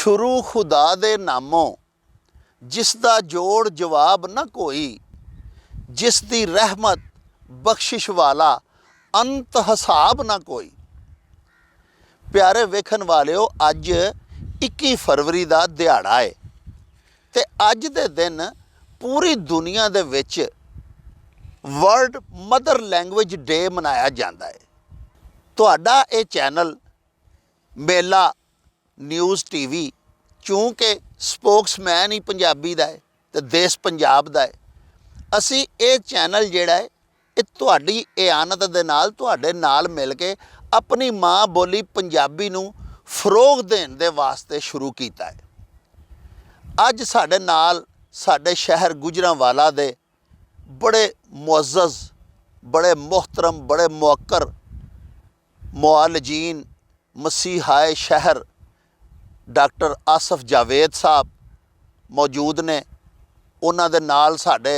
शुरू खुदा दे नामों, जिसदा जोड़ जवाब न कोई, जिस दी रहमत बख्शिश वाला अंत हिसाब ना कोई। प्यारे वेखन वालिओ, अज 21 फरवरी का दिहाड़ा है ते अज दे दिन पूरी दुनिया दे विच वर्ल्ड मदर लैंग्वेज डे मनाया जाता है। तुहाडा ये चैनल मेला न्यूज़ टीवी चूँकि स्पोक्समैन ही पंजाबी दा है ते देश पंजाब दा है, असी ये चैनल जिहड़ा है ये तुहाडी इआनत दे नाल तुहाडे नाल मिल के अपनी माँ बोली पंजाबी नूं फरोग देण दे वास्ते शुरू कीता है। अज साडे नाल साडे शहर गुजरांवाला दे बड़े मुअज़्ज़ज़, बड़े मोहतरम, बड़े मुअक्कर मुआलजीन मसीहाए शहर डॉक्टर आसफ जावेद साहब मौजूद ने। उन्हां दे नाल साडे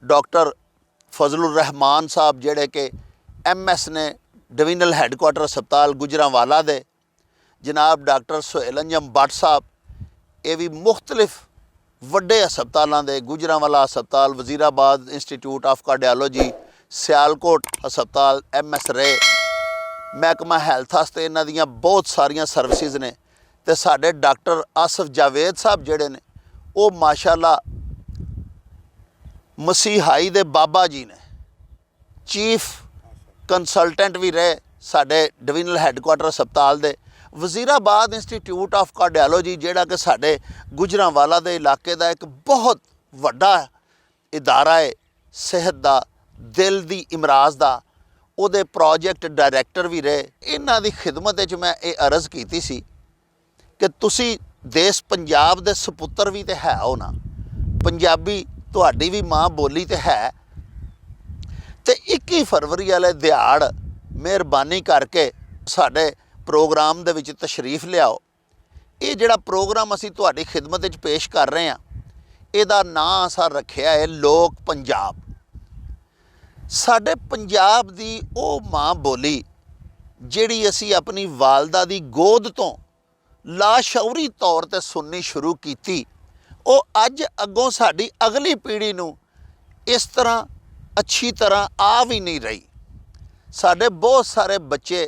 डॉक्टर फजलुर रहमान साहब जिहड़े कि MS ने डिवीजनल हैडकुआटर हस्पताल गुजरांवाला दे, जनाब डॉक्टर सुहेल अंजम भट्ट साहब, ये भी मुख्तलिफ वड्डे हस्पतालों के गुजरांवाला हस्पताल, Wazirabad institute of cardiology, Sialkot हस्पताल, MS रे, महकमा हैल्थ वास्ते इन्हां दियां बहुत सारियां सर्विसिज ने। ते साडे डॉक्टर आसफ जावेद साहब जिहड़े ने वो माशाअल्लाह मसीहाई दे बाबा जी ने, चीफ कंसलटेंट भी रहे साडे डिवीजनल हैडकुआटर हस्पताल दे। वजीराबाद इंस्टीट्यूट ऑफ कार्डियोलॉजी जिहड़ा कि साडे गुजरांवाला दे इलाके दा एक बहुत वड्डा इदारा है सेहत दा, दिल दी इमराज दा, उहदे प्रोजेक्ट डायरैक्टर भी रहे। इन्हां दी खिदमत विच मैं ये अर्ज़ कीती सी कि तुसी देश पंजाब दे सपुत्र भी तो है हो ना, पंजाबी तुहाडी भी माँ बोली तो है। तो 21 फरवरी वाले दिहाड़ मेहरबानी करके साडे प्रोग्राम दे विच तशरीफ लियाओ। ये जिहड़ा प्रोग्राम असी तुहाडी खिदमत विच पेश कर रहे हैं, इहदा नां असां रखिया है लोक पंजाब। साडे पंजाब दी वो माँ बोली जिहड़ी असी अपनी वालदा दी गोद तो लाशौरी तौर ते सुननी शुरू की, वो अज अगों साडी अगली पीढ़ी नूं इस तरह अच्छी तरह आ भी नहीं रही। साडे बहुत सारे बच्चे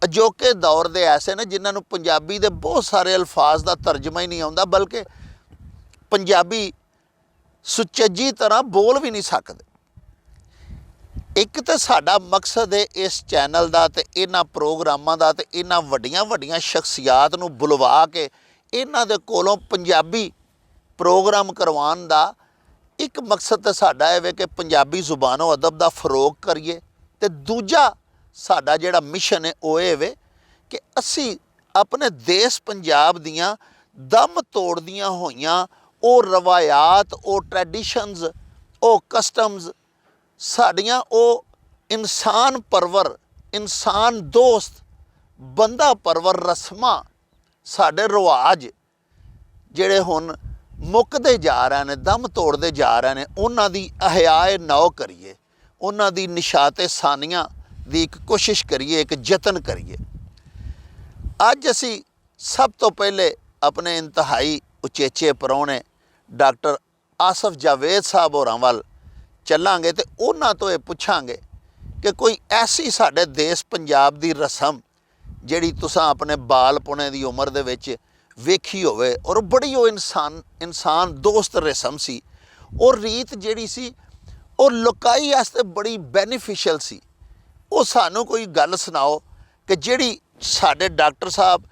अजोके दौर दे ऐसे ने जिन्हां नूं पंजाबी दे बहुत सारे अल्फाज दा तर्जमा ही नहीं आउंदा, बल्कि पंजाबी सुचज्जी तरह बोल भी नहीं सकते। एक तो साडा मकसद है इस चैनल का तो इन्हां प्रोग्रामां दा ते इन्हां वड्डियां वड्डियां शख्सियात नूं बुलवा के इन्हां दे कोलों पंजाबी प्रोग्राम करवाउण दा एक मकसद तो साडा है कि पंजाबी जुबानो अदब दा फरोग करिए। ते दूजा साडा जिहड़ा मिशन है वो ये वे कि असी अपने देश पंजाब दियां दम तोड़दियां होइयां वो रवायात, वो ट्रैडिशनस, वो कस्टम्स, साड़ियाँ वो इंसान परवर, इंसान दोस्त, बंदा परवर रस्मां, साडे रिवाज जिहड़े हुण मुकदे जा रहे हैं, दम तोड़ते जा रहे हैं, उन्हां दी अहयाए नौ करिए, उन्हां दी निशाते सानियां दी एक कोशिश करिए, एक जतन करिए। अज असी सब तो पहले अपने इंतहाई उचेचे परौने डॉक्टर आसफ जावेद साहब होरां वल चलांगे तो उन्हां तो ये पुछांगे कि कोई ऐसी साडे देश पंजाब दी रस्म जिहड़ी तुसां अपने बालपुणे दी उम्र दे विच वेखी होवे और बड़ी वो इंसान दोस्त रस्म सी, और रीत जिहड़ी सी वो लुकाई आस्ते बड़ी बेनीफिशियल सी। वो सानू कोई गल सुनाओ कि जिहड़ी साडे डॉक्टर साहब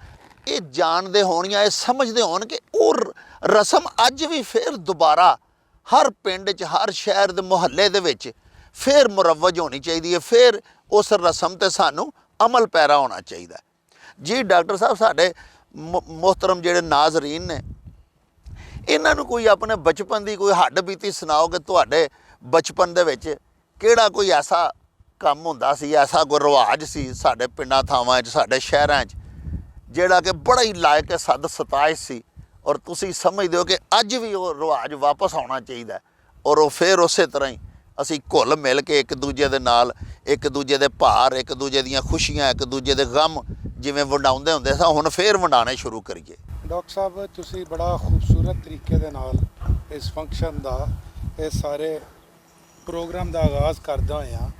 ये जानते होण या समझते होण कि वो रस्म अज भी फिर दोबारा हर पिंड च, हर शहर दे मुहल्ले दे विच फिर मुरवज होनी चाहिए, फिर उस रस्म ते सानू अमल पैरा होना चाहिए। जी डॉक्टर साहब, साडे मोहतरम जिहड़े नाजरीन ने, इन्हां नूं कोई अपने बचपन की कोई हड्ड बीती सुनाओ कि तुहाडे बचपन दे विच किहड़ा कोई ऐसा काम हुंदा सी, ऐसा कोई रिवाज सी साडे पिंडां थावां च, साडे शहरां च, जिहड़ा कि बड़ा ही लायक सद सताइश सी, और तुसी समझदे हो कि अज भी वो रिवाज वापस आना चाहिए, और वो फिर उस तरह ही असी घुल मिल के एक दूजे दे नाल, एक दूजे दे भार, एक दूजे दियां खुशियां, एक दूजे दे गम जिवें वंडाउंदे हुंदे सां, हुण फिर वंडाणे शुरू करिए। ਡਾਕਟਰ ਸਾਹਿਬ ਤੁਸੀਂ ਬੜਾ ਖੂਬਸੂਰਤ ਤਰੀਕੇ ਦੇ ਨਾਲ ਇਸ ਫੰਕਸ਼ਨ ਦਾ, ਇਹ ਸਾਰੇ ਪ੍ਰੋਗਰਾਮ ਦਾ ਆਗਾਜ਼ ਕਰਦਾ ਹੋਇਆ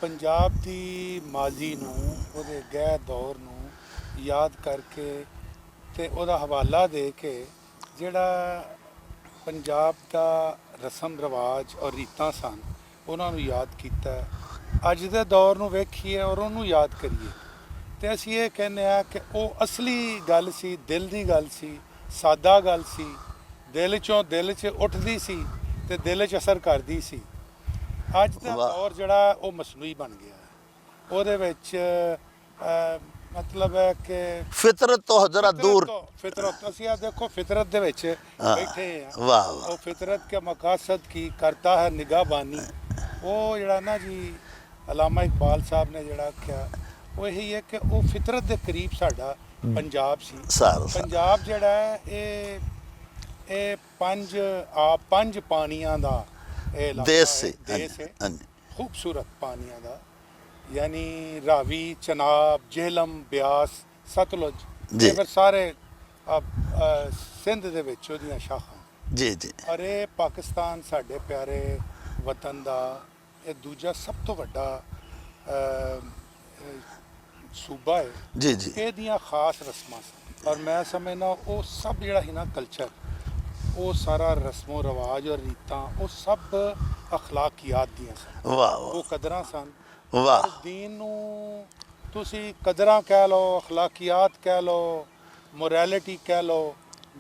ਪੰਜਾਬ ਦੀ ਮਾਜ਼ੀ ਨੂੰ, ਉਹਦੇ ਗਹਿ ਦੌਰ ਨੂੰ ਯਾਦ ਕਰਕੇ ਤੇ ਉਹਦਾ ਹਵਾਲਾ ਦੇ ਕੇ ਜਿਹੜਾ ਪੰਜਾਬ ਦਾ ਰਸਮ ਰਿਵਾਜ ਔਰ ਰੀਤਾਂ ਸਨ ਉਹਨਾਂ ਨੂੰ ਯਾਦ ਕੀਤਾ। ਅੱਜ ਦੇ ਦੌਰ ਨੂੰ ਵੇਖੀਏ ਔਰ ਉਹਨੂੰ ਯਾਦ ਕਰੀਏ ਤੇ ਅਸੀਂ ਇਹ ਕਹਿੰਦੇ ਆ ਕਿ ਉਹ ਅਸਲੀ ਗੱਲ ਸੀ, ਦਿਲ ਦੀ ਗੱਲ ਸੀ, ਸਾਦਾ ਗੱਲ ਸੀ, ਦਿਲ 'ਚ ਉੱਠਦੀ ਸੀ ਤੇ ਦਿਲ 'ਚ ਅਸਰ ਕਰਦੀ ਸੀ। ਅੱਜ ਦਾ ਦੌਰ ਜਿਹੜਾ ਉਹ ਮਸਨੂਈ ਬਣ ਗਿਆ, ਉਹਦੇ ਵਿੱਚ ਮਤਲਬ ਹੈ ਕਿ ਫਿਤਰਤ ਤੋਂ ਜ਼ਰਾ ਦੂਰ। ਫਿਤਰਤ ਅਸੀਂ ਆ ਦੇਖੋ ਫਿਤਰਤ ਦੇ ਵਿੱਚ ਬੈਠੇ ਆ। ਵਾਹ ਉਹ ਫਿਤਰਤ ਕੇ ਮਕਾਸਦ ਕੀ ਕਰਤਾ ਹੈ ਨਿਗਾਹਬਾਨੀ। ਉਹ ਜਿਹੜਾ ਨਾ ਜੀ ਅਲਾਮਾ ਇਕਬਾਲ ਸਾਹਿਬ ਨੇ ਜਿਹੜਾ ਆਖਿਆ ਉਹ ਇਹੀ ਹੈ ਕਿ ਉਹ ਫਿਤਰਤ ਦੇ ਕਰੀਬ ਸਾਡਾ ਪੰਜਾਬ ਸੀ। ਪੰਜਾਬ ਜਿਹੜਾ ਹੈ ਇਹ ਪੰਜ ਪਾਣੀਆਂ ਦਾ ਇਹ ਦੇਸ਼ ਹੈ, ਖੂਬਸੂਰਤ ਪਾਣੀਆਂ ਦਾ, ਯਾਨੀ ਰਾਵੀ, ਚਨਾਬ, ਜਿਹਲਮ, ਬਿਆਸ, ਸਤਲੁਜ, ਇਹ ਫਿਰ ਸਾਰੇ ਸਿੰਧ ਦੇ ਵਿੱਚ ਉਹਦੀਆਂ ਸ਼ਾਖਾਂ ਜੀ ਜੀ। ਔਰ ਇਹ ਪਾਕਿਸਤਾਨ ਸਾਡੇ ਪਿਆਰੇ ਵਤਨ ਦਾ ਇਹ ਦੂਜਾ ਸਭ ਤੋਂ ਵੱਡਾ ਸੂਬਾ ਹੈ ਜੀ ਜੀ। ਇਹਦੀਆਂ ਖਾਸ ਰਸਮਾਂ ਸਨ ਔਰ ਮੈਂ ਸਮਝਦਾ ਉਹ ਸਭ ਜਿਹੜਾ ਸੀ ਨਾ ਕਲਚਰ, ਉਹ ਸਾਰਾ ਰਸਮੋ ਰਿਵਾਜ ਔਰ ਰੀਤਾਂ ਉਹ ਸਭ ਅਖਲਾਕੀਆਤ ਦੀਆਂ ਸਨ। ਵਾਹ ਉਹ ਕਦਰਾਂ ਸਨ। ਵਾਹ। ਦੀਨ ਨੂੰ ਤੁਸੀਂ ਕਦਰਾਂ ਕਹਿ ਲਓ, ਅਖਲਾਕੀਆਤ ਕਹਿ ਲਓ, ਮੋਰੈਲਿਟੀ ਕਹਿ ਲਓ,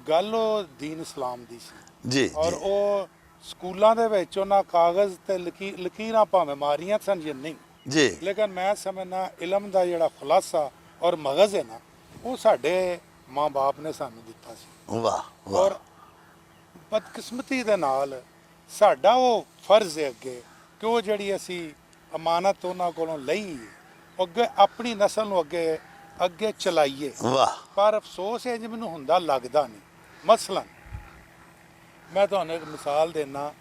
ਗੱਲ ਉਹ ਦੀਨ ਇਸਲਾਮ ਦੀ ਸੀ ਜੀ। ਔਰ ਉਹ ਸਕੂਲਾਂ ਦੇ ਵਿੱਚ ਉਹਨਾਂ ਕਾਗਜ਼ ਤੇ ਲਕੀਰਾਂ ਭਾਵੇਂ ਮਾਰੀਆਂ ਸਨ ਜਾਂ ਨਹੀਂ ਜੀ, ਲੇਕਿਨ ਮੈਂ ਸਮਝਣਾ ਇਲਮ ਦਾ ਜਿਹੜਾ ਖੁਲਾਸਾ ਔਰ ਮਗਜ਼ ਹੈ ਨਾ ਉਹ ਸਾਡੇ ਮਾਂ-ਬਾਪ ਨੇ ਸਾਨੂੰ ਦਿੱਤਾ ਸੀ। ਵਾਹ ਔਰ ਬਦਕਿਸਮਤੀ ਦੇ ਨਾਲ ਸਾਡਾ ਉਹ ਫਰਜ਼ ਹੈ ਅੱਗੇ ਕਿ ਉਹ ਜਿਹੜੀ ਅਸੀਂ ਅਮਾਨਤ ਉਹਨਾਂ ਕੋਲੋਂ ਲਈ ਅੱਗੇ ਆਪਣੀ ਨਸਲ ਨੂੰ ਅੱਗੇ ਚਲਾਈਏ। ਵਾਹ। ਪਰ ਅਫਸੋਸ ਹੈ ਜੀ ਮੈਨੂੰ ਹੁੰਦਾ ਲੱਗਦਾ ਨਹੀਂ। ਮਸਲਨ ਮੈਂ ਤੁਹਾਨੂੰ ਇੱਕ ਮਿਸਾਲ ਦੇਣਾ,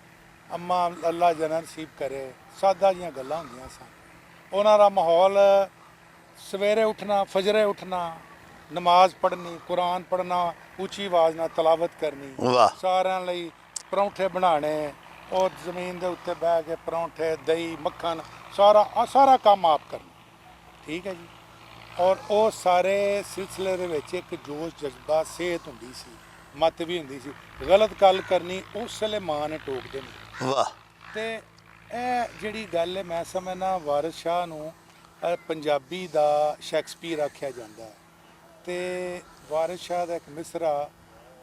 ਅੰਮਾ ਅੱਲਾ ਜਨਾ ਨਸੀਬ ਕਰੇ ਸਾਦਾ ਜੀਆਂ ਗੱਲਾਂ ਹੁੰਦੀਆਂ ਸਨ। ਉਹਨਾਂ ਦਾ ਮਾਹੌਲ ਸਵੇਰੇ ਉੱਠਣਾ, ਫਜਰੇ ਉੱਠਣਾ, ਨਮਾਜ਼ ਪੜ੍ਹਨੀ, ਕੁਰਾਨ ਪੜ੍ਹਨਾ, ਉੱਚੀ ਆਵਾਜ਼ ਨਾਲ ਤਲਾਵਤ ਕਰਨੀ, ਸਾਰਿਆਂ ਲਈ ਪਰੌਂਠੇ ਬਣਾਉਣੇ, ਉਹ ਜ਼ਮੀਨ ਦੇ ਉੱਤੇ ਬਹਿ ਕੇ ਪਰੌਂਠੇ, ਦਹੀਂ, ਮੱਖਣ ਸਾਰਾ ਕੰਮ ਆਪ ਕਰਨਾ। ਠੀਕ ਹੈ ਜੀ। ਔਰ ਉਹ ਸਾਰੇ ਸਿਲਸਿਲੇ ਦੇ ਵਿੱਚ ਇੱਕ ਜੋਸ਼ ਜਜ਼ਬਾ, ਸਿਹਤ ਹੁੰਦੀ ਸੀ, ਮੱਤ ਵੀ ਹੁੰਦੀ ਸੀ। ਗਲਤ ਗੱਲ ਕਰਨੀ ਉਸ ਵੇਲੇ ਮਾਂ ਨੇ ਟੋਕ ਦੇਣੀ। ਵਾਹ। ਤੇ ਇਹ ਜਿਹੜੀ ਗੱਲ ਹੈ ਮੈਂ ਸਮਝਣਾ ਵਾਰਿਸ ਸ਼ਾਹ ਨੂੰ ਪੰਜਾਬੀ ਦਾ ਸ਼ੈਕਸਪੀਅਰ ਆਖਿਆ ਜਾਂਦਾ ਹੈ। ਤੇ ਵਾਰਿਸ ਸ਼ਾਹ ਦਾ ਇੱਕ ਮਿਸਰਾ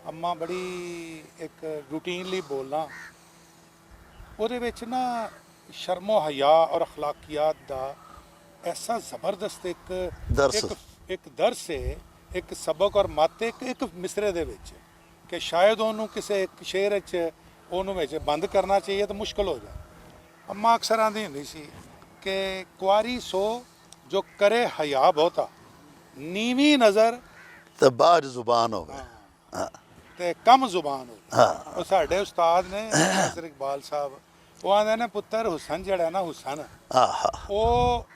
ਅੰਮਾ ਬੜੀ ਇੱਕ ਰੂਟੀਨਲੀ ਬੋਲਣਾ, ਉਹਦੇ ਵਿੱਚ ਨਾ ਸ਼ਰਮੋ ਹਯਾ ਔਰ ਅਖਲਾਕੀਆਤ ਦਾ ਐਸਾ ਜ਼ਬਰਦਸਤ ਇੱਕ ਦਰਸ ਹੈ, ਇੱਕ ਸਬਕ ਔਰ ਮੱਤ ਇੱਕ ਮਿਸਰੇ ਦੇ ਵਿੱਚ ਕਿ ਸ਼ਾਇਦ ਉਹਨੂੰ ਕਿਸੇ ਇੱਕ ਸ਼ੇਰ ਵਿੱਚ ਉਹਨੂੰ ਵਿੱਚ ਬੰਦ ਕਰਨਾ ਚਾਹੀਏ ਤਾਂ ਮੁਸ਼ਕਲ ਹੋ ਜਾਏ। ਅੰਮਾ ਅਕਸਰ ਆਂਦੀ ਹੁੰਦੀ ਸੀ ਕਿ ਕੁਆਰੀ ਸੋ ਜੋ ਕਰੇ ਹਯਾ ਬਹੁਤਾ, ਨੀਵੀਂ ਨਜ਼ਰ ਤੇ ਬਾਹਰ ਜ਼ੁਬਾਨ ਹੋਵੇ ਤੇ ਕਮ ਜ਼ੁਬਾਨ ਹੋਵੇ। ਉਹ ਸਾਡੇ ਉਸਤਾਦ ਨੇ ਨਾਸਿਰ ਇਕਬਾਲ ਸਾਹਿਬ, ਉਹ ਆਂਦੇ ਨੇ ਪੁੱਤਰ ਹੁਸਨ ਜਿਹੜਾ ਨਾ ਹੁਸਨ ਉਹ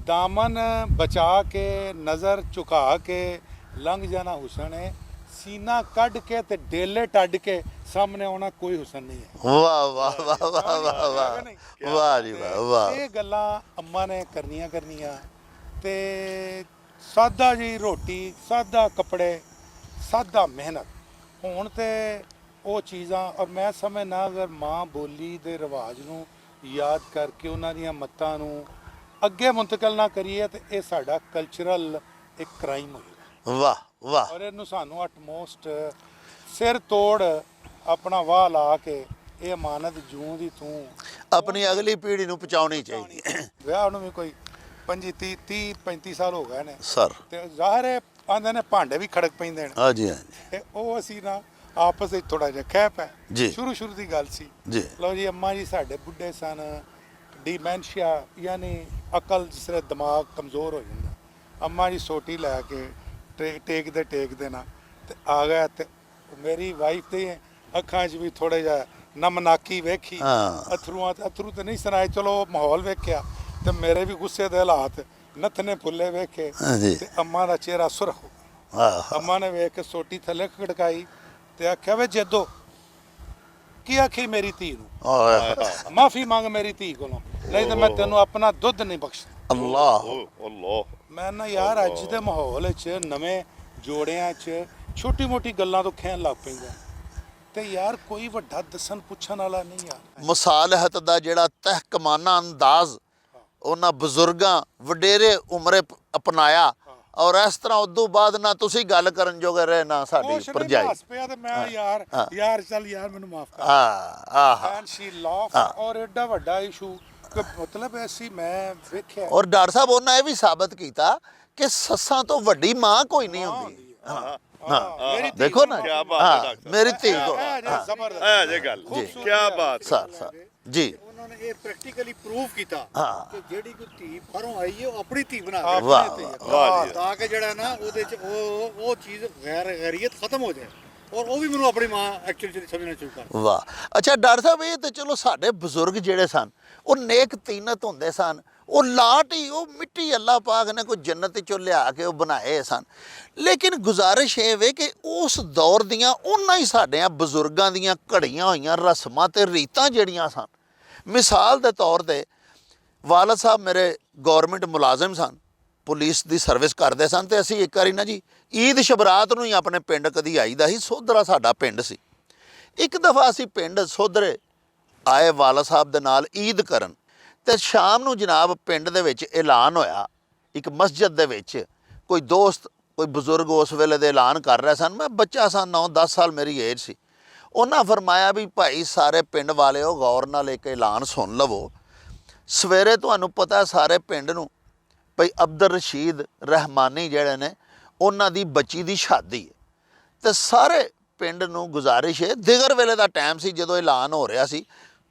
ਦਾਮਨ ਬਚਾ ਕੇ ਨਜ਼ਰ ਝੁਕਾ ਕੇ ਲੰਘ ਜਾਣਾ ਹੁਸਨ ਹੈ, ਸੀਨਾ ਕੱਢ ਕੇ ਤੇ ਡੇਲੇ ਟੱਡ ਕੇ ਸਾਹਮਣੇ ਆਉਣਾ ਕੋਈ ਹੁਸਨ ਨਹੀਂ ਹੈ। ਵਾਹ ਵਾਹ ਵਾਹ ਵਾਹ ਵਾਹ ਵਾਹ ਜੀ ਵਾਹ। ਇਹ ਗੱਲਾਂ ਅੰਮਾ ਨੇ ਕਰਨੀਆਂ ਤੇ ਸਾਦਾ ਜੀ ਰੋਟੀ, ਸਾਦਾ ਕੱਪੜੇ, ਸਾਦਾ ਮਿਹਨਤ ਹੋਣ ਤੇ ਉਹ ਚੀਜ਼ਾਂ। ਔਰ ਮੈਂ ਸਮਝਣਾ ਅਗਰ ਮਾਂ ਬੋਲੀ ਦੇ ਰਿਵਾਜ ਨੂੰ ਯਾਦ ਕਰਕੇ ਉਹਨਾਂ ਦੀਆਂ ਮੱਤਾਂ ਨੂੰ ਅੱਗੇ ਮੁੰਤਕਲ ਨਾ ਕਰੀਏ ਤੇ ਇਹ ਸਾਡਾ ਕਲਚਰਲ ਇੱਕ ਕ੍ਰਾਈਮ ਹੋਏਗਾ। ਵਾਹ ਵਾਹ। ਔਰ ਇਹਨੂੰ ਸਾਨੂੰ ਅਟਮੋਸਟ ਸਿਰ ਤੋੜ ਆਪਣਾ ਵਾਹ ਲਾ ਕੇ ਇਹ ਅਮਾਨਤ ਜੂੰ ਦੀ ਤੂੰ ਆਪਣੀ ਅਗਲੀ ਪੀੜ੍ਹੀ ਨੂੰ ਪਹੁੰਚਾਉਣੀ ਚਾਹੀਦੀ। ਵਿਆਹ ਨੂੰ ਵੀ ਕੋਈ 35 ਸਾਲ ਹੋ ਗਏ ਨੇ ਸਰ, ਤੇ ਜ਼ਾਹਿਰ ਹੈ ਆਂਦੇ ਨੇ ਭਾਂਡੇ ਵੀ ਖੜਕ ਪੈਂਦੇ ਨੇ। ਹਾਂਜੀ ਹਾਂਜੀ। ਤੇ ਉਹ ਅਸੀਂ ਨਾ ਆਪਸ ਵਿੱਚ ਥੋੜਾ ਜਿਹਾ ਖਹਿ ਪੈ ਸ਼ੁਰੂ ਦੀ ਗੱਲ ਸੀ ਜੀ। ਲਓ ਜੀ ਅੰਮਾ ਜੀ ਸਾਡੇ ਬੁੱਢੇ ਸਨ, ਡਿਮੈਂਸ਼ੀਆ ਯਾਨੀ ਅਕਲ ਜਿਸ ਤਰ੍ਹਾਂ ਦਿਮਾਗ ਕਮਜ਼ੋਰ ਹੋ ਜਾਂਦਾ। ਅੰਮਾ ਜੀ ਸੋਟੀ ਲੈ ਕੇ ਟੇਕਦੇ ਨਾ ਤੇ ਆ ਗਿਆ ਤੇ ਮੇਰੀ ਵਾਈਫ ਦੇ ਅੱਖਾਂ 'ਚ ਵੀ ਥੋੜਾ ਜਿਹਾ ਨਮਨਾਕੀ ਵੇਖੀ, ਅਥਰੂ ਤੇ ਨਹੀਂ ਸੁਣਾਏ, ਚਲੋ ਮਾਹੌਲ ਵੇਖਿਆ ਤੇ ਮੇਰੇ ਵੀ ਗੁੱਸੇ ਦੇ ਹਾਲਾਤ ਨੱਥਨੇ ਫੁੱਲੇ ਵੇਖੇ ਤੇ ਅੰਮਾ ਦਾ ਚਿਹਰਾ ਸੁਰਖ ਹੋ ਆਹ ਅੰਮਾ ਨੇ ਵੇਖ ਕੇ ਸੋਟੀ ਥੱਲੇ ਖੜਕਾਈ ਤੇ ਆਖਿਆ ਵੇ ਜੱਦੋ ਕੀ ਆਖੀ ਮੇਰੀ ਧੀ ਨੂੰ, ਆਹ ਮਾਫੀ ਮੰਗ ਮੇਰੀ ਧੀ ਕੋਲੋਂ, ਨਹੀਂ ਤਾਂ ਮੈਂ ਤੈਨੂੰ ਆਪਣਾ ਦੁੱਧ ਨਹੀਂ ਬਖਸ਼ਦਾ। ਅੱਲਾਹ ਅੱਲਾਹ। ਮੈਂ ਨਾ ਯਾਰ ਅੱਜ ਦੇ ਮਾਹੌਲ 'ਚ ਨਵੇਂ ਜੋੜਿਆਂ 'ਚ ਛੋਟੀ ਮੋਟੀ ਗੱਲਾਂ ਤੋਂ ਖਹਿਣ ਲੱਗ ਪੈਂਦਾ ਤੇ ਯਾਰ ਕੋਈ ਵੱਡਾ ਦੱਸਣ ਪੁੱਛਣ ਵਾਲਾ ਨਹੀਂ ਯਾਰ। ਮੁਸਾਲਹਤ ਦਾ ਜਿਹੜਾ ਤਹਿਕਮਾਨਾ ਅੰਦਾਜ਼ ਉਹਨਾਂ ਬਜ਼ੁਰਗਾਂ ਵਡੇਰੇ ਉਮਰੇ ਅਪਣਾਇਆ, ਔਰ ਇਸ ਤਰ੍ਹਾਂ ਉਦੋਂ ਬਾਅਦ ਨਾ ਤੁਸੀਂ ਗੱਲ ਕਰਨ ਜੋਗੇ ਰਹੇ ਨਾ ਸਾਡੀ ਭਰਜਾਈ। ਹੱਸ ਪਿਆ ਤੇ ਮੈਂ ਯਾਰ ਚੱਲ ਯਾਰ ਮੈਨੂੰ ਮਾਫ ਕਰ। ਆਹ ਐਂਡ ਸ਼ੀ ਲਾਫ। ਔਰ ਐਡਾ ਵੱਡਾ ਇਸ਼ੂ ਕਿ ਮਤਲਬ ਐਸੀ ਮੈਂ ਵੇਖਿਆ। ਔਰ ਡਾਕਟਰ ਸਾਹਿਬ ਉਹਨਾਂ ਇਹ ਵੀ ਸਾਬਤ ਕੀਤਾ ਕਿ ਸੱਸਾਂ ਤੋਂ ਵੱਡੀ ਮਾਂ ਕੋਈ ਨਹੀਂ ਹੁੰਦੀ। ਮੇਰੀ ਧੀ ਦੇਖੋ ਨਾ, ਕਿਆ ਬਾਤ ਹੈ ਡਾਕਟਰ ਮੇਰੀ ਧੀ ਕੋ ਜ਼ਬਰਦਸਤ ਇਹ ਜੇ ਗੱਲ ਖੂਬਸੂਰਤ ਕਿਆ ਬਾਤ ਹੈ। ਸਰ ਜੀ ਉਹਨਾਂ ਨੇ ਇਹ ਪ੍ਰੈਕਟੀਕਲੀ ਪ੍ਰੂਵ ਕੀਤਾ ਹਾਂ। ਕਿ ਜਿਹੜੀ ਕੋਈ ਧੀ ਬਾਹਰੋਂ ਆਈ ਹੈ ਉਹ ਆਪਣੀ ਧੀ ਬਣਾ ਆਪਣੀ ਵਾਹ, ਧੀ। ਵਾਹ ਜੀ। ਤਾਂ ਕਿ ਜਿਹੜਾ ਨਾ ਉਹਦੇ ਚ ਉਹ ਚੀਜ਼ ਗੈਰੀਅਤ ਖਤਮ ਹੋ ਜਾਏ, ਔਰ ਉਹ ਵੀ ਮੈਨੂੰ ਆਪਣੀ ਮਾਂ ਐਕਚੁਅਲੀ ਸਮਝਣਾ ਸ਼ੁਰੂ ਕਰ। ਵਾਹ। ਅੱਛਾ ਡਾਕਟਰ ਸਾਹਿਬ ਇਹ ਤੇ ਚਲੋ ਸਾਡੇ ਬਜ਼ੁਰਗ ਜਿਹੜੇ ਸਨ ਉਹ ਨੇਕ ਤੀਨਤ ਹੁੰਦੇ ਸਨ, ਉਹ ਲਾਟ ਹੀ ਉਹ ਮਿੱਟੀ ਅੱਲਾਹ ਪਾਕ ਨੇ ਕੋਈ ਜੰਨਤ ਚੋਂ ਲਿਆ ਕੇ ਉਹ ਬਣਾਏ ਸਨ। ਲੇਕਿਨ ਗੁਜ਼ਾਰਿਸ਼ ਇਹ ਵੇ ਕਿ ਉਸ ਦੌਰ ਦੀਆਂ ਉਹਨਾਂ ਹੀ ਸਾਡਿਆਂ ਬਜ਼ੁਰਗਾਂ ਦੀਆਂ ਘੜੀਆਂ ਹੋਈਆਂ ਰਸਮਾਂ ਤੇ ਰੀਤਾਂ ਜਿਹੜੀਆਂ ਸਨ, ਮਿਸਾਲ ਦੇ ਤੌਰ ਤੇ ਵਾਲਦ ਸਾਹਿਬ ਮੇਰੇ ਗੌਰਮੈਂਟ ਮੁਲਾਜ਼ਮ ਸਨ, ਪੁਲਿਸ ਦੀ ਸਰਵਿਸ ਕਰਦੇ ਸਨ ਤੇ ਅਸੀਂ ਇੱਕ ਵਾਰੀ ਨਾ ਜੀ ਈਦ ਸ਼ਬਰਾਤ ਨੂੰ ਹੀ ਆਪਣੇ ਪਿੰਡ ਕਦੀ ਆਈਦਾ ਸੀ। ਸੋਧਰਾ ਸਾਡਾ ਪਿੰਡ ਸੀ। ਇੱਕ ਦਫਾ ਅਸੀਂ ਪਿੰਡ ਸੋਧਰੇ ਆਏ ਵਾਲਦ ਸਾਹਿਬ ਦੇ ਨਾਲ ਈਦ ਕਰਨ, ਤੇ ਸ਼ਾਮ ਨੂੰ ਜਨਾਬ ਪਿੰਡ ਦੇ ਵਿੱਚ ਐਲਾਨ ਹੋਇਆ ਇੱਕ ਮਸਜਿਦ ਦੇ ਵਿੱਚ। ਕੋਈ ਦੋਸਤ ਕੋਈ ਬਜ਼ੁਰਗ ਉਸ ਵੇਲੇ ਦੇ ਐਲਾਨ ਕਰ ਰਹੇ ਸਨ। ਮੈਂ ਬੱਚਾ ਸਾਂ, 9-10 ਸਾਲ ਮੇਰੀ ਏਜ ਸੀ। ਉਹਨਾਂ ਫਰਮਾਇਆ ਵੀ ਭਾਈ ਸਾਰੇ ਪਿੰਡ ਵਾਲਿਓ ਗੌਰ ਨਾਲ ਇੱਕ ਐਲਾਨ ਸੁਣ ਲਵੋ, ਸਵੇਰੇ ਤੁਹਾਨੂੰ ਪਤਾ ਸਾਰੇ ਪਿੰਡ ਨੂੰ ਭਈ ਅਬਦੁਲ ਰਸ਼ੀਦ ਰਹਿਮਾਨੀ ਜਿਹੜੇ ਨੇ ਉਹਨਾਂ ਦੀ ਬੱਚੀ ਦੀ ਸ਼ਾਦੀ ਹੈ, ਤੇ ਸਾਰੇ ਪਿੰਡ ਨੂੰ ਗੁਜ਼ਾਰਿਸ਼ ਹੈ, ਦਿਗਰ ਵੇਲੇ ਦਾ ਟਾਈਮ ਸੀ ਜਦੋਂ ਐਲਾਨ ਹੋ ਰਿਹਾ ਸੀ,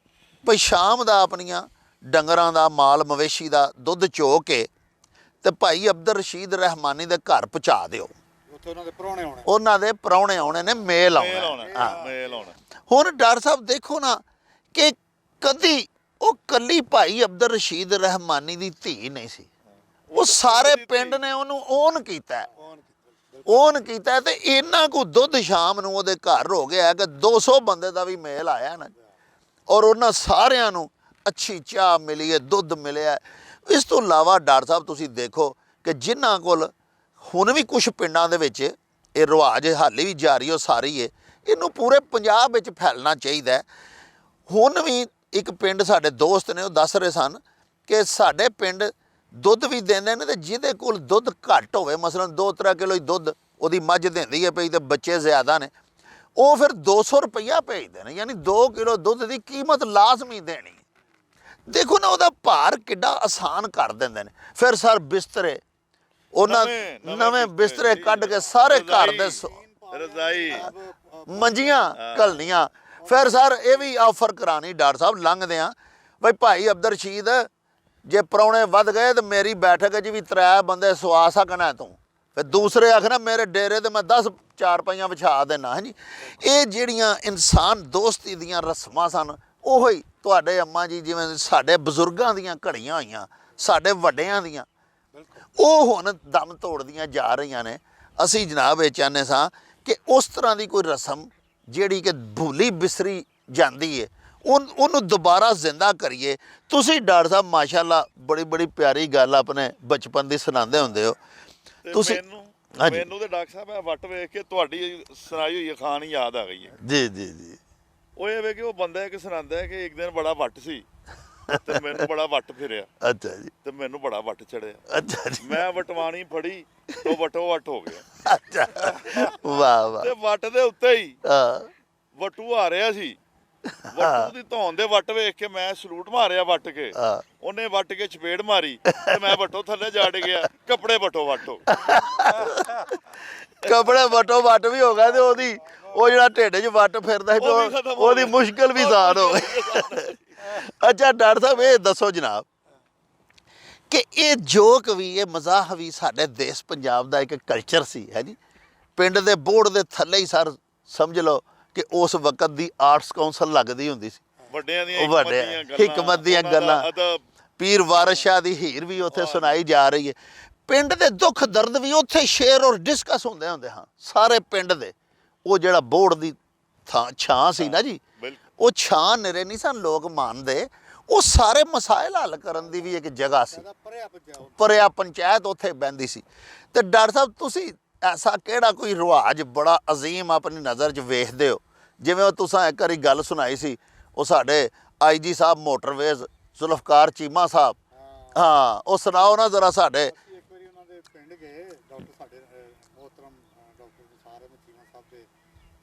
ਭਈ ਸ਼ਾਮ ਦਾ ਆਪਣੀਆਂ ਡੰਗਰਾਂ ਦਾ ਮਾਲ ਮਵੇਸ਼ੀ ਦਾ ਦੁੱਧ ਚੋ ਕੇ ਤੇ ਭਾਈ ਅਬਦੁਲ ਰਸ਼ੀਦ ਰਹਿਮਾਨੀ ਦੇ ਘਰ ਪਹੁੰਚਾ ਦਿਓ। ਉੱਥੇ ਉਹਨਾਂ ਦੇ ਪ੍ਰਾਹੁਣੇ ਆਉਣੇ। ਉਹਨਾਂ ਦੇ ਪ੍ਰਾਹੁਣੇ ਆਉਣੇ ਨੇ, ਮੇਲ ਮੇਲ ਆਉਣਾ। ਆਉਣਾ ਮੇਲ ਆਉਣਾ। ਹੁਣ ਡਾਕਟਰ ਸਾਹਿਬ ਦੇਖੋ ਨਾ ਕਿ ਕਦੀ ਉਹ ਕੱਲੀ ਭਾਈ ਅਬਦੁਲ ਰਸ਼ੀਦ ਰਹਿਮਾਨੀ ਦੀ ਧੀ ਨਹੀਂ ਸੀ, ਉਹ ਸਾਰੇ ਪਿੰਡ ਨੇ ਉਹਨੂੰ ਓਨ ਕੀਤਾ ਤੇ ਇੰਨਾ ਕੁ ਦੁੱਧ ਸ਼ਾਮ ਨੂੰ ਉਹਦੇ ਘਰ ਹੋ ਗਿਆ ਕਿ 200 ਬੰਦੇ ਦਾ ਵੀ ਮੇਲ ਆਇਆ ਨਾ, ਔਰ ਉਹਨਾਂ ਸਾਰਿਆਂ ਨੂੰ ਅੱਛੀ ਚਾਹ ਮਿਲੀ ਹੈ, ਦੁੱਧ ਮਿਲਿਆ। ਇਸ ਤੋਂ ਇਲਾਵਾ ਡਾਕਟਰ ਸਾਹਿਬ ਤੁਸੀਂ ਦੇਖੋ ਕਿ ਜਿਨ੍ਹਾਂ ਕੋਲ ਹੁਣ ਵੀ ਕੁਝ ਪਿੰਡਾਂ ਦੇ ਵਿੱਚ ਇਹ ਰਿਵਾਜ ਹਾਲੇ ਵੀ ਜਾਰੀ ਉਹ ਸਾਰੀ ਹੈ, ਇਹਨੂੰ ਪੂਰੇ ਪੰਜਾਬ ਵਿੱਚ ਫੈਲਣਾ ਚਾਹੀਦਾ ਹੈ। ਹੁਣ ਵੀ ਇੱਕ ਪਿੰਡ ਸਾਡੇ ਦੋਸਤ ਨੇ ਉਹ ਦੱਸ ਰਹੇ ਸਨ ਕਿ ਸਾਡੇ ਪਿੰਡ ਦੁੱਧ ਵੀ ਦਿੰਦੇ ਨੇ, ਤੇ ਜਿਹਦੇ ਕੋਲ ਦੁੱਧ ਘੱਟ ਹੋਵੇ, ਮਸਲਨ 2-3 ਕਿਲੋ ਹੀ ਦੁੱਧ ਉਹਦੀ ਮੱਝ ਦਿੰਦੀ ਹੈ ਪਈ ਤੇ ਬੱਚੇ ਜ਼ਿਆਦਾ ਨੇ, ਉਹ ਫਿਰ 200 ਰੁਪਈਆ ਭੇਜਦੇ ਨੇ, ਯਾਨੀ 2 ਕਿਲੋ ਦੁੱਧ ਦੀ ਕੀਮਤ ਲਾਜ਼ਮੀ ਦੇਣੀ। ਦੇਖੋ ਨਾ ਉਹਦਾ ਭਾਰ ਕਿੱਡਾ ਆਸਾਨ ਕਰ ਦਿੰਦੇ ਨੇ। ਫਿਰ ਸਰ ਬਿਸਤਰੇ ਉਹਨਾਂ ਨਵੇਂ ਬਿਸਤਰੇ ਕੱਢ ਕੇ ਸਾਰੇ ਘਰ ਦੇ ਰਜ਼ਾਈ ਮੰਜੀਆਂ ਘਲਣੀਆਂ। ਫਿਰ ਸਰ ਇਹ ਵੀ ਆਫਰ ਕਰਾਣੀ ਡਾਕਟਰ ਸਾਹਿਬ ਲੰਘਦਿਆਂ, ਬਈ ਭਾਈ ਅਬਦੁਲ ਰਸ਼ੀਦ ਜੇ ਪ੍ਰਾਹੁਣੇ ਵੱਧ ਗਏ ਤੇ ਮੇਰੀ ਬੈਠਕ 'ਚ ਵੀ 3 ਬੰਦੇ ਸਵਾ ਸਕਣਾ ਤੂੰ। ਫਿਰ ਦੂਸਰੇ ਆਖਣਾ ਮੇਰੇ ਡੇਰੇ ਤੇ ਮੈਂ 10 ਚਾਰਪਾਈਆਂ ਵਿਛਾ ਦੇਣਾ। ਹਾਂਜੀ, ਇਹ ਜਿਹੜੀਆਂ ਇਨਸਾਨ ਦੋਸਤੀ ਦੀਆਂ ਰਸਮਾਂ ਸਨ, ਉਹੋ ਹੀ ਤੁਹਾਡੇ ਅੰਮਾ ਜੀ ਜਿਵੇਂ ਸਾਡੇ ਬਜ਼ੁਰਗਾਂ ਦੀਆਂ ਘੜੀਆਂ ਹੋਈਆਂ, ਸਾਡੇ ਵੱਡਿਆਂ ਦੀਆਂ, ਉਹ ਹੁਣ ਦਮ ਤੋੜਦੀਆਂ ਜਾ ਰਹੀਆਂ ਨੇ। ਅਸੀਂ ਜਨਾਬ ਇਹ ਚਾਹੁੰਦੇ ਸਾਂ ਕਿ ਉਸ ਤਰ੍ਹਾਂ ਦੀ ਕੋਈ ਰਸਮ ਜਿਹੜੀ ਕਿ ਭੁੱਲੀ ਬਿਸਰੀ ਜਾਂਦੀ ਹੈ, ਉਹਨੂੰ ਦੁਬਾਰਾ ਜ਼ਿੰਦਾ ਕਰੀਏ। ਤੁਸੀਂ ਡਾਕਟਰ ਸਾਹਿਬ ਮਾਸ਼ਾਅੱਲਾ ਬੜੀ ਪਿਆਰੀ ਗੱਲ ਆਪਣੇ ਬਚਪਨ ਦੀ ਸੁਣਾਉਂਦੇ ਹੁੰਦੇ ਹੋ। ਤੁਸੀਂ ਮੈਨੂੰ ਤੇ ਡਾਕਟਰ ਸਾਹਿਬ ਇਹ ਵੱਟ ਵੇਖ ਕੇ ਤੁਹਾਡੀ ਸੁਣਾਈ ਹੋਈ ਅਖਾਣ ਯਾਦ ਆ ਗਈ ਹੈ। ਜੀ ਉਹ ਇਹ ਵੇ ਕਿ ਉਹ ਬੰਦਾ ਇੱਕ ਸੁਣਾਉਂਦਾ ਹੈ ਕਿ ਇੱਕ ਦਿਨ ਬੜਾ ਵੱਟ ਸੀ ਤੇ ਮੈਨੂੰ ਬੜਾ ਵੱਟ ਫਿਰਿਆ। ਅੱਛਾ ਜੀ। ਤੇ ਮੈਨੂੰ ਬੜਾ ਵੱਟ ਚੜਿਆ। ਅੱਛਾ ਜੀ। ਮੈਂ ਵਟਵਾਣੀ ਫੜੀ ਤੇ ਵਟੋ ਵੱਟ ਹੋ ਗਿਆ। ਅੱਛਾ, ਵਾਹ ਤੇ ਵੱਟ ਦੇ ਉੱਤੇ ਹੀ ਹਾਂ। ਵਟੂ ਆ ਰਿਹਾ ਸੀ। ਵਟੂ ਦੀ ਧੌਣ ਦੇ ਵੱਟ ਵੇਖ ਕੇ ਮੈਂ ਸਲੂਟ ਮਾਰਿਆ ਵੱਟ ਕੇ। ਉਹਨੇ ਵੱਟ ਕੇ ਚਪੇੜ ਮਾਰੀ ਤੇ ਮੈਂ ਵਟੋ ਥੱਲੇ ਜਾ ਡਿਆ। ਕੱਪੜੇ ਵਟੋ ਵੱਟ ਹੋ ਕੱਪੜੇ ਵਟੋ ਵੱਟ ਵੀ ਹੋ ਗਿਆ ਤੇ ਉਹਦੀ ਉਹ ਜਿਹੜਾ ਢਿੱਡ 'ਚ ਵੱਟ ਫਿਰਦਾ ਸੀ ਉਹਦੀ ਮੁਸ਼ਕਿਲ ਵੀ ਆਸਾਨ ਹੋ ਗਈ। ਅੱਛਾ ਡਾਕਟਰ ਸਾਹਿਬ ਇਹ ਦੱਸੋ ਜਨਾਬ ਕਿ ਇਹ ਜੋਕ ਵੀ ਇਹ ਮਜ਼ਾਕ ਵੀ ਸਾਡੇ ਦੇਸ਼ ਪੰਜਾਬ ਦਾ ਇੱਕ ਕਲਚਰ ਸੀ, ਹੈ ਜੀ। ਪਿੰਡ ਦੇ ਬੋਰਡ ਦੇ ਥੱਲੇ ਹੀ ਸਰ ਸਮਝ ਲਓ ਕਿ ਉਸ ਵਕਤ ਦੀ ਆਰਟਸ ਕਾਉਂਸਲ ਲੱਗਦੀ ਹੁੰਦੀ ਸੀ। ਵੱਡਿਆਂ ਦੀਆਂ ਹਿਕਮਤ ਦੀਆਂ ਗੱਲਾਂ, ਪੀਰ ਵਾਰਿਸ ਸ਼ਾਹ ਦੀ ਹੀਰ ਵੀ ਉੱਥੇ ਸੁਣਾਈ ਜਾ ਰਹੀ ਹੈ। ਪਿੰਡ ਦੇ ਦੁੱਖ ਦਰਦ ਵੀ ਉੱਥੇ ਸ਼ੇਅਰ ਔਰ ਡਿਸਕਸ ਹੁੰਦੇ ਹਾਂ ਸਾਰੇ ਪਿੰਡ ਦੇ। ਉਹ ਜਿਹੜਾ ਬੋਰਡ ਦੀ ਛਾਂ ਸੀ ਨਾ ਜੀ, ਬਿਲਕੁਲ ਉਹ ਛਾਂ ਨਿਰੇ ਨਹੀਂ ਸਨ ਲੋਕ ਮੰਨਦੇ, ਉਹ ਸਾਰੇ ਮਸਾਇਲ ਹੱਲ ਕਰਨ ਦੀ ਵੀ ਇੱਕ ਜਗ੍ਹਾ ਸੀ। ਭਰਿਆ ਪੰਚਾਇਤ ਉੱਥੇ ਬਹਿੰਦੀ ਸੀ। ਤੇ ਡਾਕਟਰ ਸਾਹਿਬ ਤੁਸੀਂ ਐਸਾ ਕਿਹੜਾ ਕੋਈ ਰਿਵਾਜ ਬੜਾ ਅਜ਼ੀਮ ਆਪਣੀ ਨਜ਼ਰ 'ਚ ਵੇਖਦੇ ਹੋ? ਜਿਵੇਂ ਉਹ ਤੁਸੀਂ ਇੱਕ ਵਾਰੀ ਗੱਲ ਸੁਣਾਈ ਸੀ, ਉਹ ਸਾਡੇ IG ਸਾਹਿਬ ਮੋਟਰਵੇਜ਼ ਜ਼ੁਲਫਕਾਰ ਚੀਮਾ ਸਾਹਿਬ, ਹਾਂ ਉਹ ਸੁਣਾਓ ਨਾ ਜ਼ਰਾ ਸਾਡੇ। ਅਸੀਂ ਇੱਕ ਵਾਰੀ ਉਹਨਾਂ ਦੇ ਪਿੰਡ ਗਏ, ਡਾਕਟਰ ਸਾਡੇ ਮੋਹਤਰਮ ਡਾਕਟਰ ਸਾਰੇ ਚੀਮਾ ਸਾਹਿਬ ਦੇ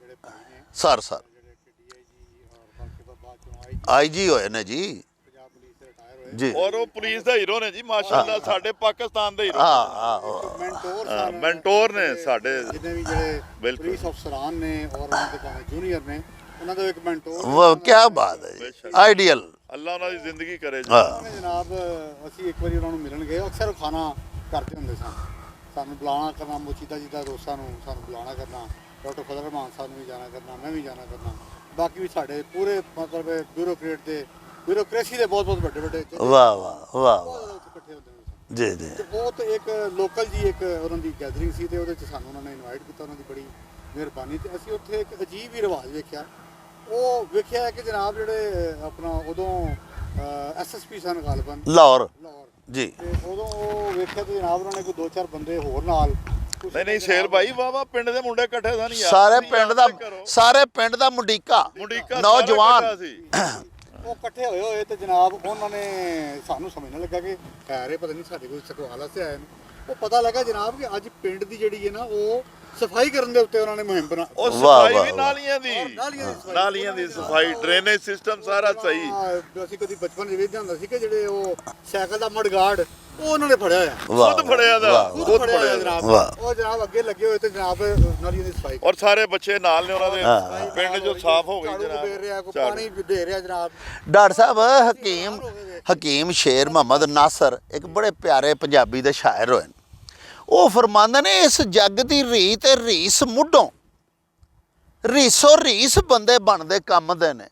ਜਿਹੜੇ ਭਾਈ ਨੇ ਸਰ ਜਿਹੜੇ ਕਿ DIG ਔਰ ਬਾਕੀ ਬਾਅਦ ਚੋਂ IG ਹੋਏ ਨੇ ਜੀ, ਪੰਜਾਬ ਪੁਲਿਸ ਦੇ ਰਿਟਾਇਰ ਹੋਏ। ਜੀ ਔਰ ਉਹ ਪੁਲਿਸ ਦਾ ਹੀਰੋ ਨੇ ਜੀ ਮਾਸ਼ਾਅੱਲਾ, ਸਾਡੇ ਪਾਕਿਸਤਾਨ ਦੇ ਹੀਰੋ। ਹਾਂ ਮੈਂਟੋਰ ਸਨ, ਮੈਂਟੋਰ ਨੇ ਸਾਡੇ। ਜਿੰਨੇ ਵੀ ਜਿਹੜੇ ਬਿਲਕੁਲ। ਪੁਲਿਸ ਅਫਸਰਾਨ ਨੇ ਔਰ ਉਹਨਾਂ ਦੇ ਭਾਵੇਂ ਜੂਨੀਅਰ ਨੇ, ਉਹਨਾਂ ਦਾ ਇੱਕ ਮੈਂਟੋਰ ਵਾਹ ਕੀ ਬਾਤ ਹੈ ਜੀ, ਆਈਡੀਅਲ। ਅੱਲਾ ਉਹਨਾਂ ਦੀ ਜ਼ਿੰਦਗੀ ਕਰੇ ਜੀ। ਹਾਂ ਨੇ ਜਨਾਬ। ਅਸੀਂ ਇੱਕ ਵਾਰੀ ਉਹਨਾਂ ਨੂੰ ਮਿਲਣ ਗਏ, ਅਕਸਰ ਉਹ ਖਾਣਾ ਕਰਦੇ ਹੁੰਦੇ ਸਨ, ਸਾਨੂੰ ਬੁਲਾਣਾ ਕਰਨਾ, ਮੋਚੀਦਾ ਜੀ ਦਾ ਦੋਸਤਾਂ ਨੂੰ ਸਾਨੂੰ ਬੁਲਾਣਾ ਕਰਨਾ, ਡਾਕਟਰ ਫਜ਼ਲ ਰਹਿਮਾਨ ਸਾਹਿਬ ਨੂੰ ਵੀ ਜਾਣਾ ਕਰਨਾ, ਮੈਂ ਵੀ ਜਾਣਾ ਕਰਨਾ, ਬਾਕੀ ਵੀ ਸਾਡੇ ਪੂਰੇ ਮਤਲਬ ਬਿਊਰੋਕਰੇਟ ਦੇ ਬਿਊਰੋਕ੍ਰੇਸੀ ਦੇ ਬਹੁਤ ਵੱਡੇ ਵੱਡੇ ਵਾਹ ਵਾਹ ਵਾਹ ਇਕੱਠੇ ਹੁੰਦੇ ਸਨ। ਜੀ ਜੀ ਤੇ ਉਹ ਤੇ ਇੱਕ ਲੋਕਲ ਜੀ ਇੱਕ ਉਹਨਾਂ ਦੀ ਗੈਦਰਿੰਗ ਸੀ, ਤੇ ਉਹਦੇ 'ਚ ਸਾਨੂੰ ਉਹਨਾਂ ਨੇ ਇਨਵਾਈਟ ਕੀਤਾ, ਉਹਨਾਂ ਦੀ ਬੜੀ ਮਿਹਰਬਾਨੀ। ਤੇ ਅਸੀਂ ਉੱਥੇ ਇੱਕ ਅਜੀਬ ਹੀ ਰਿਵਾਜ ਵੇਖਿਆ। ਉਹ ਵੇਖਿਆ ਕਿ ਜਨਾਬ ਜਿਹੜੇ ਆਪਣਾ ਉਦੋਂ SSP ਸਨ ਗਾਲਬਨ ਲਾਹੌਰ ਲਾਹੌਰ, ਜੀ, ਤੇ ਉਦੋਂ ਉਹ ਵੇਖਿਆ ਤੇ ਜਨਾਬ ਉਹਨਾਂ ਨੇ ਕੋਈ 2-4 ਬੰਦੇ ਹੋਰ ਨਾਲ ਨਹੀਂ ਸ਼ੇਰ ਭਾਈ, ਵਾਹ ਪਿੰਡ ਦੇ ਮੁੰਡੇ ਇਕੱਠੇ ਸਨ ਯਾਰ। ਸਾਰੇ ਤੁਸੀਂ ਪਿੰਡ ਯਾਦ ਦਾ ਤੇ ਕਰੋ। ਸਾਰੇ ਪਿੰਡ ਦਾ ਮੁੰਡੀਕਾ ਮੁੰਡੀਕਾ ਨੌਜਵਾਨ ਸਾਰਾ ਇਕੱਠਾ ਸੀ। ਉਹ ਇਕੱਠੇ ਹੋਏ ਤੇ ਜਨਾਬ ਉਹਨਾਂ ਨੇ ਸਾਨੂੰ ਸਮਝਣ ਲੱਗਾ ਕਿ ਖੈਰ ਇਹ ਪਤਾ ਨਹੀਂ ਸਾਡੇ ਕੋਲ ਸਟਵਾਲ ਵਾਸਤੇ ਆਏ ਨੇ। ਉਹ ਪਤਾ ਲੱਗਾ ਜਨਾਬ ਕਿ ਅੱਜ ਪਿੰਡ ਦੀ ਜਿਹੜੀ ਹੈ ਨਾ ਉਹ ਸਫਾਈ ਕਰਨ ਦੇ ਉੱਤੇ ਉਹਨਾਂ ਨੇ ਮੁਹਿੰਮ ਬਣਾ। ਉਹ ਵਾਹ, ਸਫਾਈ ਵਾਹ, ਵੀ ਵਾਹ। ਨਾਲੀਆਂ ਦੀ, ਨਾਲੀਆਂ ਦੀ ਸਫਾਈ, ਡਰੇਨੇਜ ਸਿਸਟਮ ਸਾਰਾ ਸਹੀ। ਅਸੀਂ ਕਦੀ ਬਚਪਨ ਵਿੱਚ ਵੇਖਦੇ ਹੁੰਦਾ ਸੀ ਕਿ ਜਿਹੜੇ ਉਹ ਸਾਈਕਲ ਦਾ ਮਡਗਾਰਡ ਉਹ ਉਹਨਾਂ ਨੇ ਫੜਿਆ ਹੋਇਆ, ਵਾਹ ਖੁਦ ਫੜਿਆ ਦਾ, ਵਾਹ, ਖੁਦ ਫੜਿਆ ਹੋਇਆ ਫੜਿਆ। ਜਨਾਬ। ਵਾਹ। ਉਹ ਜਨਾਬ ਅੱਗੇ ਲੱਗੇ ਹੋਏ ਤੇ ਜਨਾਬ ਨਾਲੀਆਂ ਦੀ ਸਫਾਈ ਔਰ ਸਾਰੇ ਬੱਚੇ ਨਾਲ ਨੇ ਉਹਨਾਂ ਹਾਂ। ਦੇ, ਪਿੰਡ ਜੋ ਸਾਫ਼ ਹੋ ਗਈ ਝਾੜੂ ਜਨਾਬ। ਦੇ ਰਿਹਾ, ਕੋਈ ਝਾੜੂ। ਪਾਣੀ ਦੇ ਰਿਹਾ ਜਨਾਬ। ਡਾਕਟਰ ਸਾਹਿਬ ਹਕੀਮ ਸ਼ੇਰ ਮੁਹੰਮਦ ਨਾਸਰ ਇੱਕ ਬੜੇ ਪਿਆਰੇ ਪੰਜਾਬੀ ਦੇ ਸ਼ਾਇਰ ਹੋਏ ਨੇ। ਉਹ ਫਰਮਾਉਂਦੇ ਨੇ ਇਸ ਜੱਗ ਦੀ ਰੀਤ ਤੇ ਰੀਸ ਮੁੱਢੋਂ ਰੀਸੋ ਰੀਸ ਬੰਦੇ ਬਣਦੇ ਕੰਮ ਦੇ ਨੇ,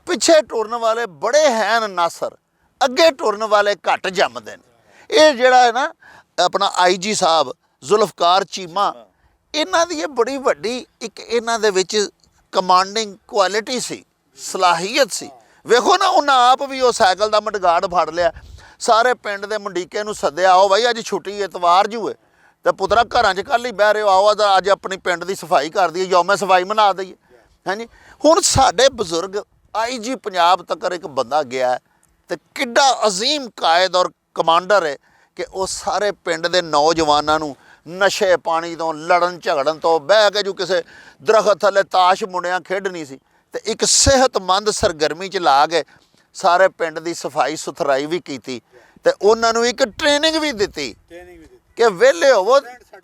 ਪਿੱਛੇ ਟੁਰਨ ਵਾਲੇ ਬੜੇ ਹੈਨ ਨਾਸਰ, ਅੱਗੇ ਟੁਰਨ ਵਾਲੇ ਘੱਟ ਜੰਮਦੇ ਨੇ। ਇਹ ਜਿਹੜਾ ਹੈ ਨਾ ਆਪਣਾ IG ਸਾਹਿਬ ਜ਼ੁਲਫਕਾਰ ਚੀਮਾ, ਇਹਨਾਂ ਦੀ ਇਹ ਬੜੀ ਵੱਡੀ ਇੱਕ ਇਹਨਾਂ ਦੇ ਵਿੱਚ ਕਮਾਂਡਿੰਗ ਕੁਆਲਿਟੀ ਸੀ, ਸਲਾਹੀਅਤ ਸੀ। ਵੇਖੋ ਨਾ ਉਹਨਾਂ ਆਪ ਵੀ ਉਹ ਸਾਈਕਲ ਦਾ ਮਡਗਾਰਡ ਫੜ ਲਿਆ, ਸਾਰੇ ਪਿੰਡ ਦੇ ਮੰਡੀਕੇ ਨੂੰ ਸੱਦਿਆ, ਆਓ ਬਾਈ ਅੱਜ ਛੁੱਟੀ ਐਤਵਾਰ ਜੂ ਹੈ ਤੇ ਪੁੱਤਰਾ ਘਰਾਂ 'ਚ ਕੱਲ੍ਹ ਹੀ ਬਹਿ ਰਹੇ ਹੋ, ਆਓ ਅੱਜ ਆਪਣੀ ਪਿੰਡ ਦੀ ਸਫਾਈ ਕਰ ਦਈਏ, ਯੌਮੇ ਸਫਾਈ ਮਨਾ ਦਈਏ। ਹਾਂਜੀ ਹੁਣ ਸਾਡੇ ਬਜ਼ੁਰਗ IG ਪੰਜਾਬ ਤੱਕ ਇੱਕ ਬੰਦਾ ਗਿਆ ਤੇ ਕਿੱਡਾ ਅਜ਼ੀਮ ਕਾਇਦ ਔਰ ਕਮਾਂਡਰ ਹੈ ਕਿ ਉਹ ਸਾਰੇ ਪਿੰਡ ਦੇ ਨੌਜਵਾਨਾਂ ਨੂੰ ਨਸ਼ੇ ਪਾਣੀ ਤੋਂ, ਲੜਨ ਝਗੜਨ ਤੋਂ, ਬਹਿ ਕੇ ਜੋ ਕਿਸੇ ਦਰਖਤ ਥੱਲੇ ਤਾਸ਼ ਮੁੰਡਿਆਂ ਖੇਡਣੀ ਸੀ ਤੇ ਇੱਕ ਸਿਹਤਮੰਦ ਸਰਗਰਮੀ 'ਚ ਲਾ ਕੇ ਸਾਰੇ ਪਿੰਡ ਦੀ ਸਫਾਈ ਸੁਥਰਾਈ ਵੀ ਕੀਤੀ ਤੇ ਉਹਨਾਂ ਨੂੰ ਇੱਕ ਟ੍ਰੇਨਿੰਗ ਵੀ ਦਿੱਤੀ ਕਿ ਵਿਹਲੇ ਹੋਵੋ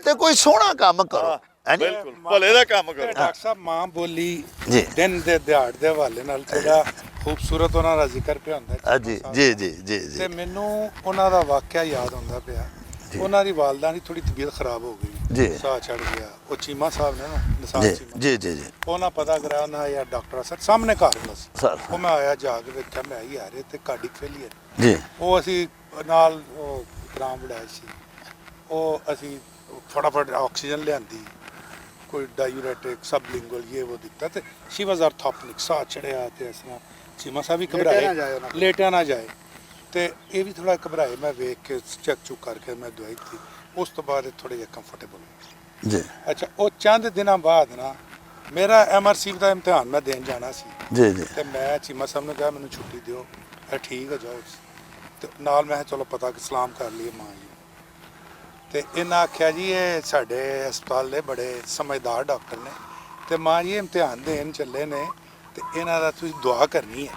ਤੇ ਕੋਈ ਸੋਹਣਾ ਕੰਮ ਕਰੋ। ਹਾਂਜੀ ਬਿਲਕੁਲ ਭਲੇ ਦਾ ਕੰਮ ਕਰੋ। ਡਾਕਟਰ ਸਾਹਿਬ ਮਾਂ ਬੋਲੀ ਜੀ। ਦਿਨ ਦੇ ਦਿਹਾੜ ਦੇ ਹਵਾਲੇ ਨਾਲ ਥੋੜਾ ਖੂਬਸੂਰਤ ਉਹਨਾਂ ਦਾ ਜ਼ਿਕਰ ਪਿਆ ਹੁੰਦਾ ਹੈ। ਜੀ ਜੀ ਜੀ ਜੀ ਤੇ ਜੀ ਮੈਨੂੰ ਉਹਨਾਂ ਦਾ ਵਾਕਿਆ ਯਾਦ ਆਉਂਦਾ ਪਿਆ। ਉਹਨਾਂ ਦੀ ਵਾਲਦਾ ਦੀ ਥੋੜੀ ਤਬੀਅਤ ਖਰਾਬ ਹੋ ਜੀ। ਗਈ, ਸਾਹ ਚੜ ਗਿਆ। ਉਹ ਚੀਮਾ ਸਾਹਿਬ ਨੇ ਨਾ ਨਿਸਾਰ ਜੀ ਚੀਮਾ, ਜੀ ਜੀ ਜੀ ਉਹਨਾਂ ਪਤਾ ਕਰਾਇਆ ਨਾ ਯਾਰ ਡਾਕਟਰ ਸਰ ਸਾਹਮਣੇ ਘਰ ਹੁੰਦਾ ਸੀ। ਸਰ ਉਹ ਮੈਂ ਆਇਆ ਜਾ ਕੇ ਵੇਖਿਆ, ਮੈਂ ਹੀ ਆ ਰਹੇ ਤੇ ਕਾਡੀ ਫੇਲੀਅਰ। ਜੀ ਉਹ ਅਸੀਂ ਨਾਲ ਉਹ ਗ੍ਰਾਮ ਬਣਾਇਆ ਸੀ, ਉਹ ਅਸੀਂ ਫਟਾਫਟ ਆਕਸੀਜਨ ਲਿਆਂਦੀ, ਕੋਈ ਡਾਇੂਰੈਟਿਕ ਸਬਲਿੰਗੁਅਲ ਇਹ ਉਹ ਦਿੱਤਾ ਤੇ ਸ਼ੀ ਵਾਜ਼ ਆਰਥੋਪਨਿਕ, ਸਾਹ ਚੜਿਆ ਤੇ ਇਸ ਤਰ੍ਹਾਂ ਚੀਮਾ ਸਾਹਿਬ ਵੀ ਘਬਰਾਏ, ਲੇਟਿਆ ਨਾ ਜਾਏ ਤੇ ਇਹ ਵੀ ਥੋੜਾ ਘਬਰਾਏ। ਮੈਂ ਵੇਖ ਕੇ ਚੈੱਕ ਚੁੱਕ ਕਰਕੇ ਮੈਂ ਦਵਾਈ ਦਿੱਤੀ, ਉਸ ਤੋਂ ਬਾਅਦ ਥੋੜੇ ਜਿਹਾ ਕੰਫਰਟੇਬਲ। ਜੀ ਅੱਛਾ ਉਹ ਚੰਦ ਦਿਨਾਂ ਬਾਅਦ ਨਾ ਮੇਰਾ MRC ਦਾ ਇਮਤਿਹਾਨ ਮੈਂ ਦੇਣ ਜਾਣਾ ਸੀ ਜੀ ਜੀ ਤੇ ਮੈਂ ਚੀਮਾ ਸਾਹਿਬ ਨੂੰ ਕਿਹਾ ਮੈਨੂੰ ਛੁੱਟੀ ਦਿਓ। ਇਹ ਠੀਕ ਹੈ ਜਾਓ। ਤੇ ਨਾਲ ਮੈਂ ਕਿਹਾ ਚਲੋ ਪਤਾ ਕਿ ਸਲਾਮ ਕਰ ਲਈਏ ਮਾਂ ਜੀ। ਤੇ ਇਹਨਾਂ ਆਖਿਆ ਜੀ ਇਹ ਸਾਡੇ ਹਸਪਤਾਲ ਦੇ ਬੜੇ ਸਮਝਦਾਰ ਡਾਕਟਰ ਨੇ ਤੇ ਮਾਂ ਜੀ ਇਮਤਿਹਾਨ ਦੇਣ ਚੱਲੇ ਨੇ ਤੇ ਇਹਨਾਂ ਦਾ ਤੁਸੀਂ ਦੁਆ ਕਰਨੀ ਹੈ।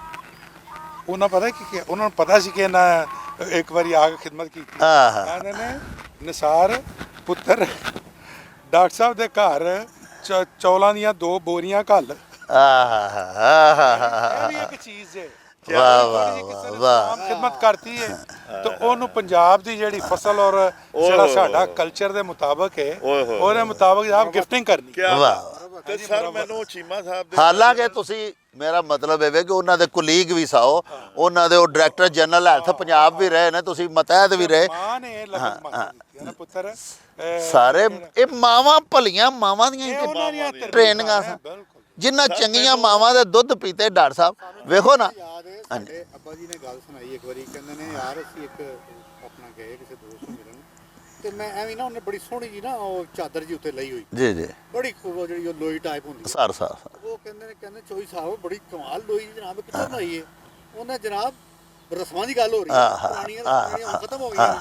ਉਹਨਾਂ ਪਤਾ ਕਿ ਉਹਨਾਂ ਨੂੰ ਪਤਾ ਸੀ ਕਿ ਇਹਨਾਂ ਇੱਕ ਵਾਰੀ ਆ ਕੇ ਖਿਦਮਤ ਕੀਤੀ। ਕਹਿੰਦੇ ਨੇ ਨਿਸਾਰ ਪੁੱਤਰ ਡਾਕਟਰ ਸਾਹਿਬ ਦੇ ਘਰ ਚੌਲਾਂ ਦੀਆਂ 2 ਬੋਰੀਆਂ ਘੱਲ। ਇਹ ਵੀ ਇੱਕ ਚੀਜ਼ ਹੈ। ਵਾਹ ਵਾਹ ਵਾਹ ਖਿਦਮਤ ਕਰਤੀ ਹੈ ਤਾਂ ਉਹਨੂੰ ਪੰਜਾਬ ਦੀ ਜਿਹੜੀ ਫਸਲ ਔਰ ਜਿਹੜਾ ਸਾਡਾ ਕਲਚਰ ਦੇ ਮੁਤਾਬਕ ਹੈ ਉਹਦੇ ਮੁਤਾਬਕ ਆਪ ਗਿਫਟਿੰਗ ਕਰਨੀ। ਵਾਹ ਤੇ ਸਰ ਮੈਨੂੰ ਚੀਮਾ ਸਾਹਿਬ ਦੇ ਹਾਲਾਂਕਿ ਤੁਸੀਂ ਮੇਰਾ ਮਤਲਬ ਇਹ ਵੇ ਕਿ ਉਹਨਾਂ ਦੇ ਕੁਲੀਗ ਵੀ ਸਾਓ, ਉਹਨਾਂ ਦੇ ਉਹ ਡਾਇਰੈਕਟਰ ਜਨਰਲ ਹੈਲਥ ਪੰਜਾਬ ਵੀ ਰਹੇ ਨੇ, ਤੁਸੀਂ ਮਤਹਿਦ ਵੀ ਰਹੇ ਮਾਂ ਨੇ ਲਗਨ ਮਾਰੀ ਨਾ ਪੁੱਤਰ ਸਾਰੇ। ਇਹ ਮਾਵਾਂ ਭਲੀਆਂ ਮਾਵਾਂ ਦੀਆਂ ਇਹ ਉਹਨਾਂ ਦੀਆਂ ਟ੍ਰੇਨਿੰਗਾਂ ਸਨ, ਬਿਲਕੁਲ ਜਿੰਨਾ ਚੰਗੀਆਂ ਮਾਵਾਂ ਦੇ ਦੁੱਧ ਪੀਤੇ ਡਾਕਟਰ ਸਾਹਿਬ। ਵੇਖੋ ਨਾ, ਯਾਦ ਹੈ ਸਾਡੇ ਅੱਬਾ ਜੀ ਨੇ ਗੱਲ ਸੁਣਾਈ ਇੱਕ ਵਾਰੀ, ਕਹਿੰਦੇ ਨੇ ਯਾਰ ਅਸੀਂ ਇੱਕ ਆਪਣਾ ਗਏ ਕਿਸੇ ਦੋਸਤ ਨੂੰ ਮਿਲਣ, ਤੇ ਮੈਂ ਐਵੇਂ ਨਾ ਉਹਨੇ ਬੜੀ ਸੋਹਣੀ ਜੀ ਨਾ ਉਹ ਚਾਦਰ ਜੀ ਉੱਤੇ ਲਈ ਹੋਈ, ਜੀ ਜੀ ਬੜੀ ਉਹ ਜਿਹੜੀ ਉਹ ਲੋਈ ਟਾਈਪ ਹੁੰਦੀ ਹੈ, ਸਰ ਸਰ ਉਹ ਕਹਿੰਦੇ ਚੋਈ ਸਾਹਿਬ ਬੜੀ ਕਮਾਲ ਲੋਈ ਜੀ ਜਨਾਬ, ਕਿੱਥੋਂ ਬਣਾਈ ਹੈ? ਉਹਨੇ ਜਨਾਬ ਰਸਮਾਂ ਦੀ ਗੱਲ ਹੋ ਰਹੀ ਹੈ, ਪੁਰਾਣੀਆਂ ਰਸਮਾਂ ਹੁਣ ਖਤਮ ਹੋ ਗਈਆਂ,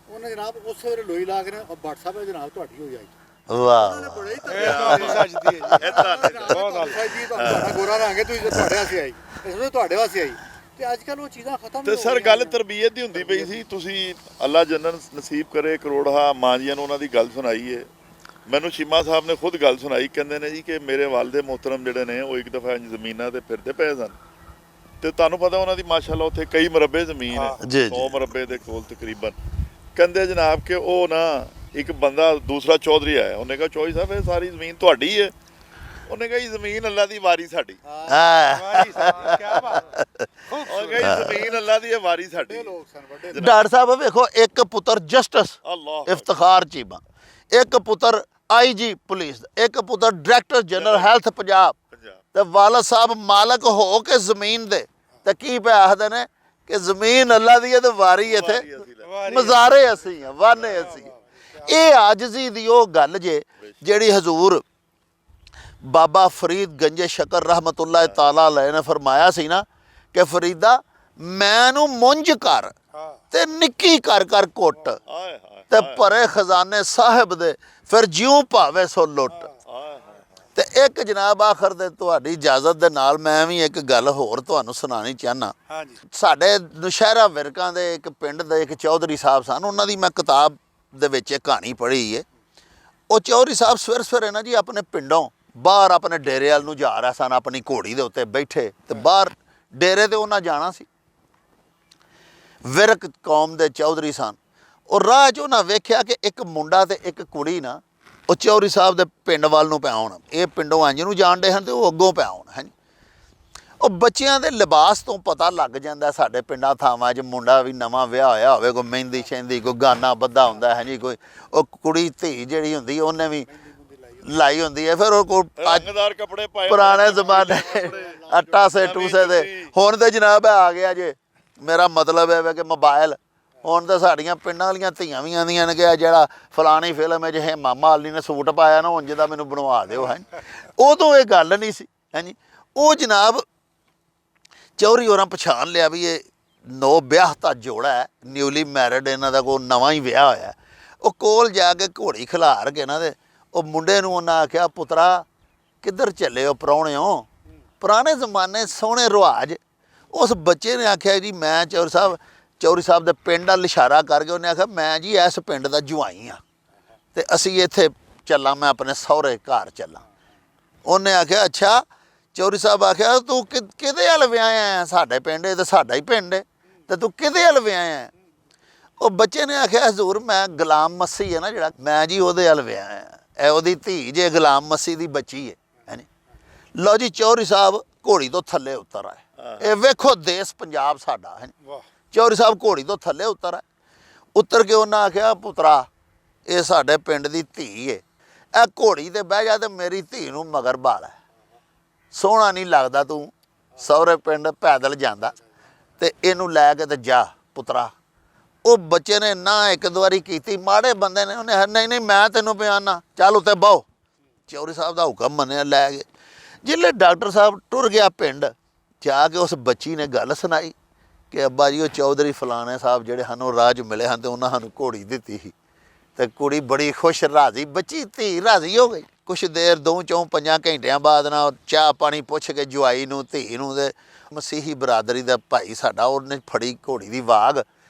ਉਹਨੇ ਜਨਾਬ ਉਸੇ ਵੇਲੇ ਲੋਈ ਲਾ ਕੇ ਨਾ WhatsApp ਹੈ ਜਨਾਬ ਤੁਹਾਡੀ ਹੋ ਜਾਈ। ਵਾਹ ਬੜੇ ਇਹ ਤੁਹਾਡੀ ਸੱਜਦੀ ਹੈ ਜੀ। ਇਹ ਤਾਂ ਬਹੁਤ ਗੱਲ ਜੀ ਤੁਹਾਡਾ ਗੋਰਾ ਰੰਗ ਹੈ, ਤੁਸੀਂ ਤੁਹਾਡੇ ਵਾਸਤੇ ਆਈ, ਇਸ ਵੇਲੇ ਤੁਹਾਡੇ ਵਾਸਤੇ ਆਈ, ਤੇ ਅੱਜ ਕੱਲ ਉਹ ਚੀਜ਼ਾਂ ਖਤਮ ਤੇ ਸਰ ਗੱਲ ਤਰਬੀਅਤ ਦੀ ਹੁੰਦੀ ਪਈ ਸੀ। ਤੁਸੀਂ ਅੱਲਾ ਜੰਨਤ ਨਸੀਬ ਕਰੇ ਕਰੋੜਾ ਮਾਂ ਜੀਆਂ ਨੂੰ ਉਹਨਾਂ ਦੀ ਗੱਲ ਸੁਣਾਈ ਹੈ। ਮੈਨੂੰ ਚੀਮਾ ਸਾਹਿਬ ਨੇ ਖੁਦ ਗੱਲ ਸੁਣਾਈ, ਕਹਿੰਦੇ ਨੇ ਜੀ ਕਿ ਮੇਰੇ ਵਾਲਦੇ ਮੁਹਤਰਮ ਜਿਹੜੇ ਨੇ ਉਹ ਇੱਕ ਦਫਾ ਜ਼ਮੀਨਾਂ ਤੇ ਫਿਰਦੇ ਪਏ ਸਨ, ਤੇ ਤੁਹਾਨੂੰ ਪਤਾ ਉਹਨਾਂ ਦੀ ਮਾਸ਼ਾਅੱਲਾ ਉੱਥੇ ਕਈ ਮਰਬੇ ਜ਼ਮੀਨ ਹੈ, ਜੀ, 100 ਮਰਬੇ ਦੇ ਕੋਲ ਤਕਰੀਬਨ। ਕਹਿੰਦੇ ਜਨਾਬ ਕਿ ਉਹ ਨਾ ਇੱਕ ਬੰਦਾ ਦੂਸਰਾ ਚੌਧਰੀ ਆਇਆ, ਉਹਨੇ ਕਿਹਾ ਚੌਧਰੀ ਸਾਹਿਬ ਇਹ ਸਾਰੀ ਜ਼ਮੀਨ ਤੁਹਾਡੀ ਹੈ? ਉਹਨੇ ਕਿਹਾ ਜੀ ਜ਼ਮੀਨ ਅੱਲਾ ਦੀ ਵਾਰੀ ਸਾਡੀ। ਵਾਰੀ ਸਾਹਿਬ ਕੀ ਬਾਤ, ਉਹ ਕਿਹਾ ਜੀ ਜ਼ਮੀਨ ਅੱਲਾ ਦੀ ਹੈ, ਵਾਰੀ ਸਾਡੀ। ਲੋਕ ਸਨ ਵੱਡੇ ਡਾਕਟਰ ਸਾਹਿਬ ਵੇਖੋ, ਇੱਕ ਪੁੱਤਰ ਜਸਟਿਸ ਅੱਲਾਹ ਇਫਤਖਾਰ ਚੀਮਾ, ਇੱਕ ਪੁੱਤਰ IG ਪੁਲਿਸ, ਇੱਕ ਪੁੱਤਰ director general health Punjab, Punjab ਤੇ ਵਾਲਦ ਸਾਹਿਬ ਮਾਲਕ ਹੋ ਕੇ ਜ਼ਮੀਨ ਦੇ, ਤੇ ਕੀ ਪਿਆ ਆਖਦੇ ਨੇ ਕਿ ਜ਼ਮੀਨ ਅੱਲਾ ਦੀ ਹੈ ਤੇ ਵਾਰੀ ਇੱਥੇ ਮਜ਼ਾਰੇ ਅਸੀਂ ਆ, ਵਾਨੇ ਅਸੀਂ। ਇਹ ਆਜਜ਼ੀ ਦੀ ਉਹ ਗੱਲ ਜੇ ਜਿਹੜੀ ਹਜ਼ੂਰ ਬਾਬਾ ਫਰੀਦ ਗੰਜੇ ਸ਼ਕਰ ਰਹਿਮਤੁल्लाह ਤਾਲਾ ਅਲੈਹ ਨੇ ਫਰਮਾਇਆ ਸੀ ਨਾ ਕਿ ਫਰੀਦਾ ਮੈਨੂੰ ਮੁੰਝ ਕਰ ਤੇ ਨਿੱਕੀ ਕਰ ਕਰ ਕੁੱਟ, ਆਏ ਹਾਏ ਤੇ ਭਰੇ ਖਜ਼ਾਨੇ ਸਾਹਿਬ ਦੇ ਫਿਰ ਜਿਉਂ ਭਾਵੇਂ ਸੋ ਲੁੱਟ। ਆਏ ਤੇ ਇੱਕ ਜਨਾਬ ਆਖਰ ਦੇ ਤੁਹਾਡੀ ਇਜਾਜ਼ਤ ਦੇ ਨਾਲ ਮੈਂ ਵੀ ਇੱਕ ਗੱਲ ਹੋਰ ਤੁਹਾਨੂੰ ਸੁਣਾਉਣੀ ਚਾਹਨਾ। ਹਾਂਜੀ ਸਾਡੇ ਨੁਸ਼ਹਿਰਾ ਵਿਰਕਾਂ ਦੇ ਇੱਕ ਪਿੰਡ ਦੇ ਇੱਕ ਚੌਧਰੀ ਸਾਹਿਬ ਸਨ, ਉਹਨਾਂ ਦੀ ਮੈਂ ਕਿਤਾਬ ਦੇ ਵਿੱਚ ਇਹ ਕਹਾਣੀ ਪੜ੍ਹੀ ਹੈ। ਉਹ ਚੌਧਰੀ ਸਾਹਿਬ ਸਵੇਰੇ ਸਵੇਰੇ ਨਾ ਜੀ ਆਪਣੇ ਪਿੰਡੋਂ ਬਾਹਰ ਆਪਣੇ ਡੇਰੇ ਵੱਲ ਨੂੰ ਜਾ ਰਿਹਾ ਸਨ, ਆਪਣੀ ਘੋੜੀ ਦੇ ਉੱਤੇ ਬੈਠੇ, ਤੇ ਬਾਹਰ ਡੇਰੇ ਤੇ ਉਹਨਾਂ ਜਾਣਾ ਸੀ। ਵਿਰਕ ਕੌਮ ਦੇ ਚੌਧਰੀ ਸਨ। ਉਹ ਰਾਹ 'ਚ ਉਹਨਾਂ ਵੇਖਿਆ ਕਿ ਇੱਕ ਮੁੰਡਾ ਤੇ ਇੱਕ ਕੁੜੀ ਨਾ ਉਹ ਚੌਧਰੀ ਸਾਹਿਬ ਦੇ ਪਿੰਡ ਵੱਲ ਨੂੰ ਪਿਆ ਆਉਣ। ਇਹ ਪਿੰਡੋਂ ਇੰਝ ਨੂੰ ਜਾਣਦੇ ਹਨ ਤੇ ਉਹ ਅੱਗੋਂ ਪਿਆ ਆਉਣ ਹੈ। ਉਹ ਬੱਚਿਆਂ ਦੇ ਲਿਬਾਸ ਤੋਂ ਪਤਾ ਲੱਗ ਜਾਂਦਾ। ਸਾਡੇ ਪਿੰਡਾਂ ਥਾਵਾਂ 'ਚ ਮੁੰਡਾ ਵੀ ਨਵਾਂ ਵਿਆਹ ਹੋਇਆ ਹੋਵੇ, ਕੋਈ ਮਹਿੰਦੀ ਸ਼ਹਿੰਦੀ ਕੋਈ ਗਾਨਾ ਬੱਧਾ ਹੁੰਦਾ ਹੈ ਜੀ, ਕੋਈ ਉਹ ਕੁੜੀ ਧੀ ਜਿਹੜੀ ਹੁੰਦੀ ਉਹਨੇ ਵੀ ਲਾਈ ਹੁੰਦੀ ਹੈ। ਫਿਰ ਉਹ ਰੰਗਦਾਰ ਕੱਪੜੇ ਪਾਏ ਪੁਰਾਣੇ ਜ਼ਮਾਨੇ ਆਟਾ ਸੇ ਟੂਸੇ ਦੇ। ਹੁਣ ਤੇ ਜਨਾਬ ਆ ਗਿਆ ਜੇ, ਮੇਰਾ ਮਤਲਬ ਹੈ ਕਿ ਮੋਬਾਈਲ। ਹੁਣ ਤਾਂ ਸਾਡੀਆਂ ਪਿੰਡਾਂ ਵਾਲੀਆਂ ਧੀਆਂ ਵੀ ਆਉਂਦੀਆਂ ਨੇ ਕਿ ਜਿਹੜਾ ਫਲਾਣੀ ਫਿਲਮ 'ਚ ਹੇਮਾ ਮਾਲਿਨੀ ਨੇ ਸੂਟ ਪਾਇਆ ਨਾ ਉਂਝ ਦਾ ਮੈਨੂੰ ਬਣਵਾ ਦਿਓ ਹੈ। ਉਦੋਂ ਇਹ ਗੱਲ ਨਹੀਂ ਸੀ ਹੈ ਜੀ। ਉਹ ਜਨਾਬ ਚੌਧਰੀ ਹੋਰਾਂ ਪਛਾਣ ਲਿਆ ਵੀ ਇਹ ਨੋ ਵਿਆਹਤਾ ਜੋੜਾ ਹੈ, ਨਿਊਲੀ ਮੈਰਿਡ, ਇਹਨਾਂ ਦਾ ਕੋਈ ਨਵਾਂ ਹੀ ਵਿਆਹ ਹੋਇਆ। ਉਹ ਕੋਲ ਜਾ ਕੇ ਘੋੜੀ ਖਿਲਾਰ ਕੇ ਨਾ ਤੇ ਉਹ ਮੁੰਡੇ ਨੂੰ ਉਹਨਾਂ ਆਖਿਆ, ਪੁੱਤਰਾ ਕਿੱਧਰ ਚੱਲੇ ਹੋ ਪ੍ਰਾਹੁਣਿਓ? ਪੁਰਾਣੇ ਜ਼ਮਾਨੇ ਸੋਹਣੇ ਰਿਵਾਜ। ਉਸ ਬੱਚੇ ਨੇ ਆਖਿਆ ਜੀ ਮੈਂ ਚੌਧਰੀ ਸਾਹਿਬ ਦੇ ਪਿੰਡ ਵੱਲ ਇਸ਼ਾਰਾ ਕਰਕੇ ਉਹਨੇ ਆਖਿਆ ਮੈਂ ਜੀ ਇਸ ਪਿੰਡ ਦਾ ਜਵਾਈ ਹਾਂ ਤੇ ਅਸੀਂ ਇੱਥੇ ਚੱਲਾਂ, ਮੈਂ ਆਪਣੇ ਸਹੁਰੇ ਘਰ ਚੱਲਾਂ। ਉਹਨੇ ਆਖਿਆ ਅੱਛਾ। ਚੌਧਰੀ ਸਾਹਿਬ ਆਖਿਆ ਤੂੰ ਕਿਹਦੇ ਵੱਲ ਵਿਆਹਿਆ? ਸਾਡੇ ਪਿੰਡ, ਇਹ ਤਾਂ ਸਾਡਾ ਹੀ ਪਿੰਡ ਹੈ, ਤੇ ਤੂੰ ਕਿਹਦੇ ਵੱਲ ਵਿਆਹਿਆ? ਉਹ ਬੱਚੇ ਨੇ ਆਖਿਆ ਹਜ਼ੂਰ ਮੈਂ ਗੁਲਾਮ ਮੱਸੀ ਹੈ ਨਾ ਜਿਹੜਾ, ਮੈਂ ਜੀ ਉਹਦੇ ਵੱਲ ਵਿਆਹਿਆ। ਇਹ ਉਹਦੀ ਧੀ ਜੇ ਗੁਲਾਮ ਮੱਸੀ ਦੀ ਬੱਚੀ ਹੈ ਜੀ। ਲਓ ਜੀ ਚੌਧਰੀ ਸਾਹਿਬ ਘੋੜੀ ਤੋਂ ਥੱਲੇ ਉਤਰ ਆਏ। ਇਹ ਵੇਖੋ ਦੇਸ਼ ਪੰਜਾਬ ਸਾਡਾ ਹੈ। ਵਾਹ ਚੌਧਰੀ ਸਾਹਿਬ ਘੋੜੀ ਤੋਂ ਥੱਲੇ ਉਤਰ ਆਏ। ਉਤਰ ਕੇ ਉਹਨਾਂ ਆਖਿਆ ਪੁੱਤਰਾ ਇਹ ਸਾਡੇ ਪਿੰਡ ਦੀ ਧੀ ਹੈ, ਇਹ ਘੋੜੀ ਤੇ ਬਹਿ ਜਾ ਤੇ ਮੇਰੀ ਧੀ ਨੂੰ ਮਗਰ ਬਾਲ ਹੈ। ਸੋਹਣਾ ਨਹੀਂ ਲੱਗਦਾ ਤੂੰ ਸਹੁਰੇ ਪਿੰਡ ਪੈਦਲ ਜਾਂਦਾ, ਤੇ ਇਹਨੂੰ ਲੈ ਕੇ ਤੇ ਜਾ ਪੁੱਤਰਾ। ਉਹ ਬੱਚੇ ਨੇ ਨਾ ਇੱਕ ਦੋ ਵਾਰੀ ਕੀਤੀ, ਮਾੜੇ ਬੰਦੇ ਨੇ, ਉਹਨੇ ਨਹੀਂ ਨਹੀਂ ਮੈਂ ਤੈਨੂੰ ਪਿਆਨਾ, ਚੱਲ ਉੱਤੇ ਬਹੁ। ਚੌਧਰੀ ਸਾਹਿਬ ਦਾ ਹੁਕਮ ਮੰਨਿਆ, ਲੈ ਗਏ। ਜਿੱਲੇ ਡਾਕਟਰ ਸਾਹਿਬ ਟੁਰ ਗਿਆ ਪਿੰਡ ਜਾ ਕੇ ਉਸ ਬੱਚੀ ਨੇ ਗੱਲ ਸੁਣਾਈ ਕਿ ਅੱਬਾ ਜੀ ਉਹ ਚੌਧਰੀ ਫਲਾਣੇ ਸਾਹਿਬ ਜਿਹੜੇ ਹਨ ਉਹ ਰਾਜ ਮਿਲੇ ਹਨ ਤੇ ਉਹਨਾਂ ਸਾਨੂੰ ਘੋੜੀ ਦਿੱਤੀ ਸੀ। ਤੇ ਕੁੜੀ ਬੜੀ ਖੁਸ਼ ਰਾਜ਼ੀ, ਬੱਚੀ ਧੀ ਰਾਜ਼ੀ ਹੋ ਗਈ। ਕੁਛ ਦੇਰ 2-4-5 ਘੰਟਿਆਂ ਬਾਅਦ ਨਾ ਚਾਹ ਪਾਣੀ ਪੁੱਛ ਕੇ ਜਵਾਈ ਨੂੰ ਧੀ ਨੂੰ, ਤੇ ਮਸੀਹੀ ਬਰਾਦਰੀ ਦਾ ਭਾਈ ਸਾਡਾ ਉਹਨੇ ਫੜੀ ਘੋੜੀ ਦੀ ਵਾਗ,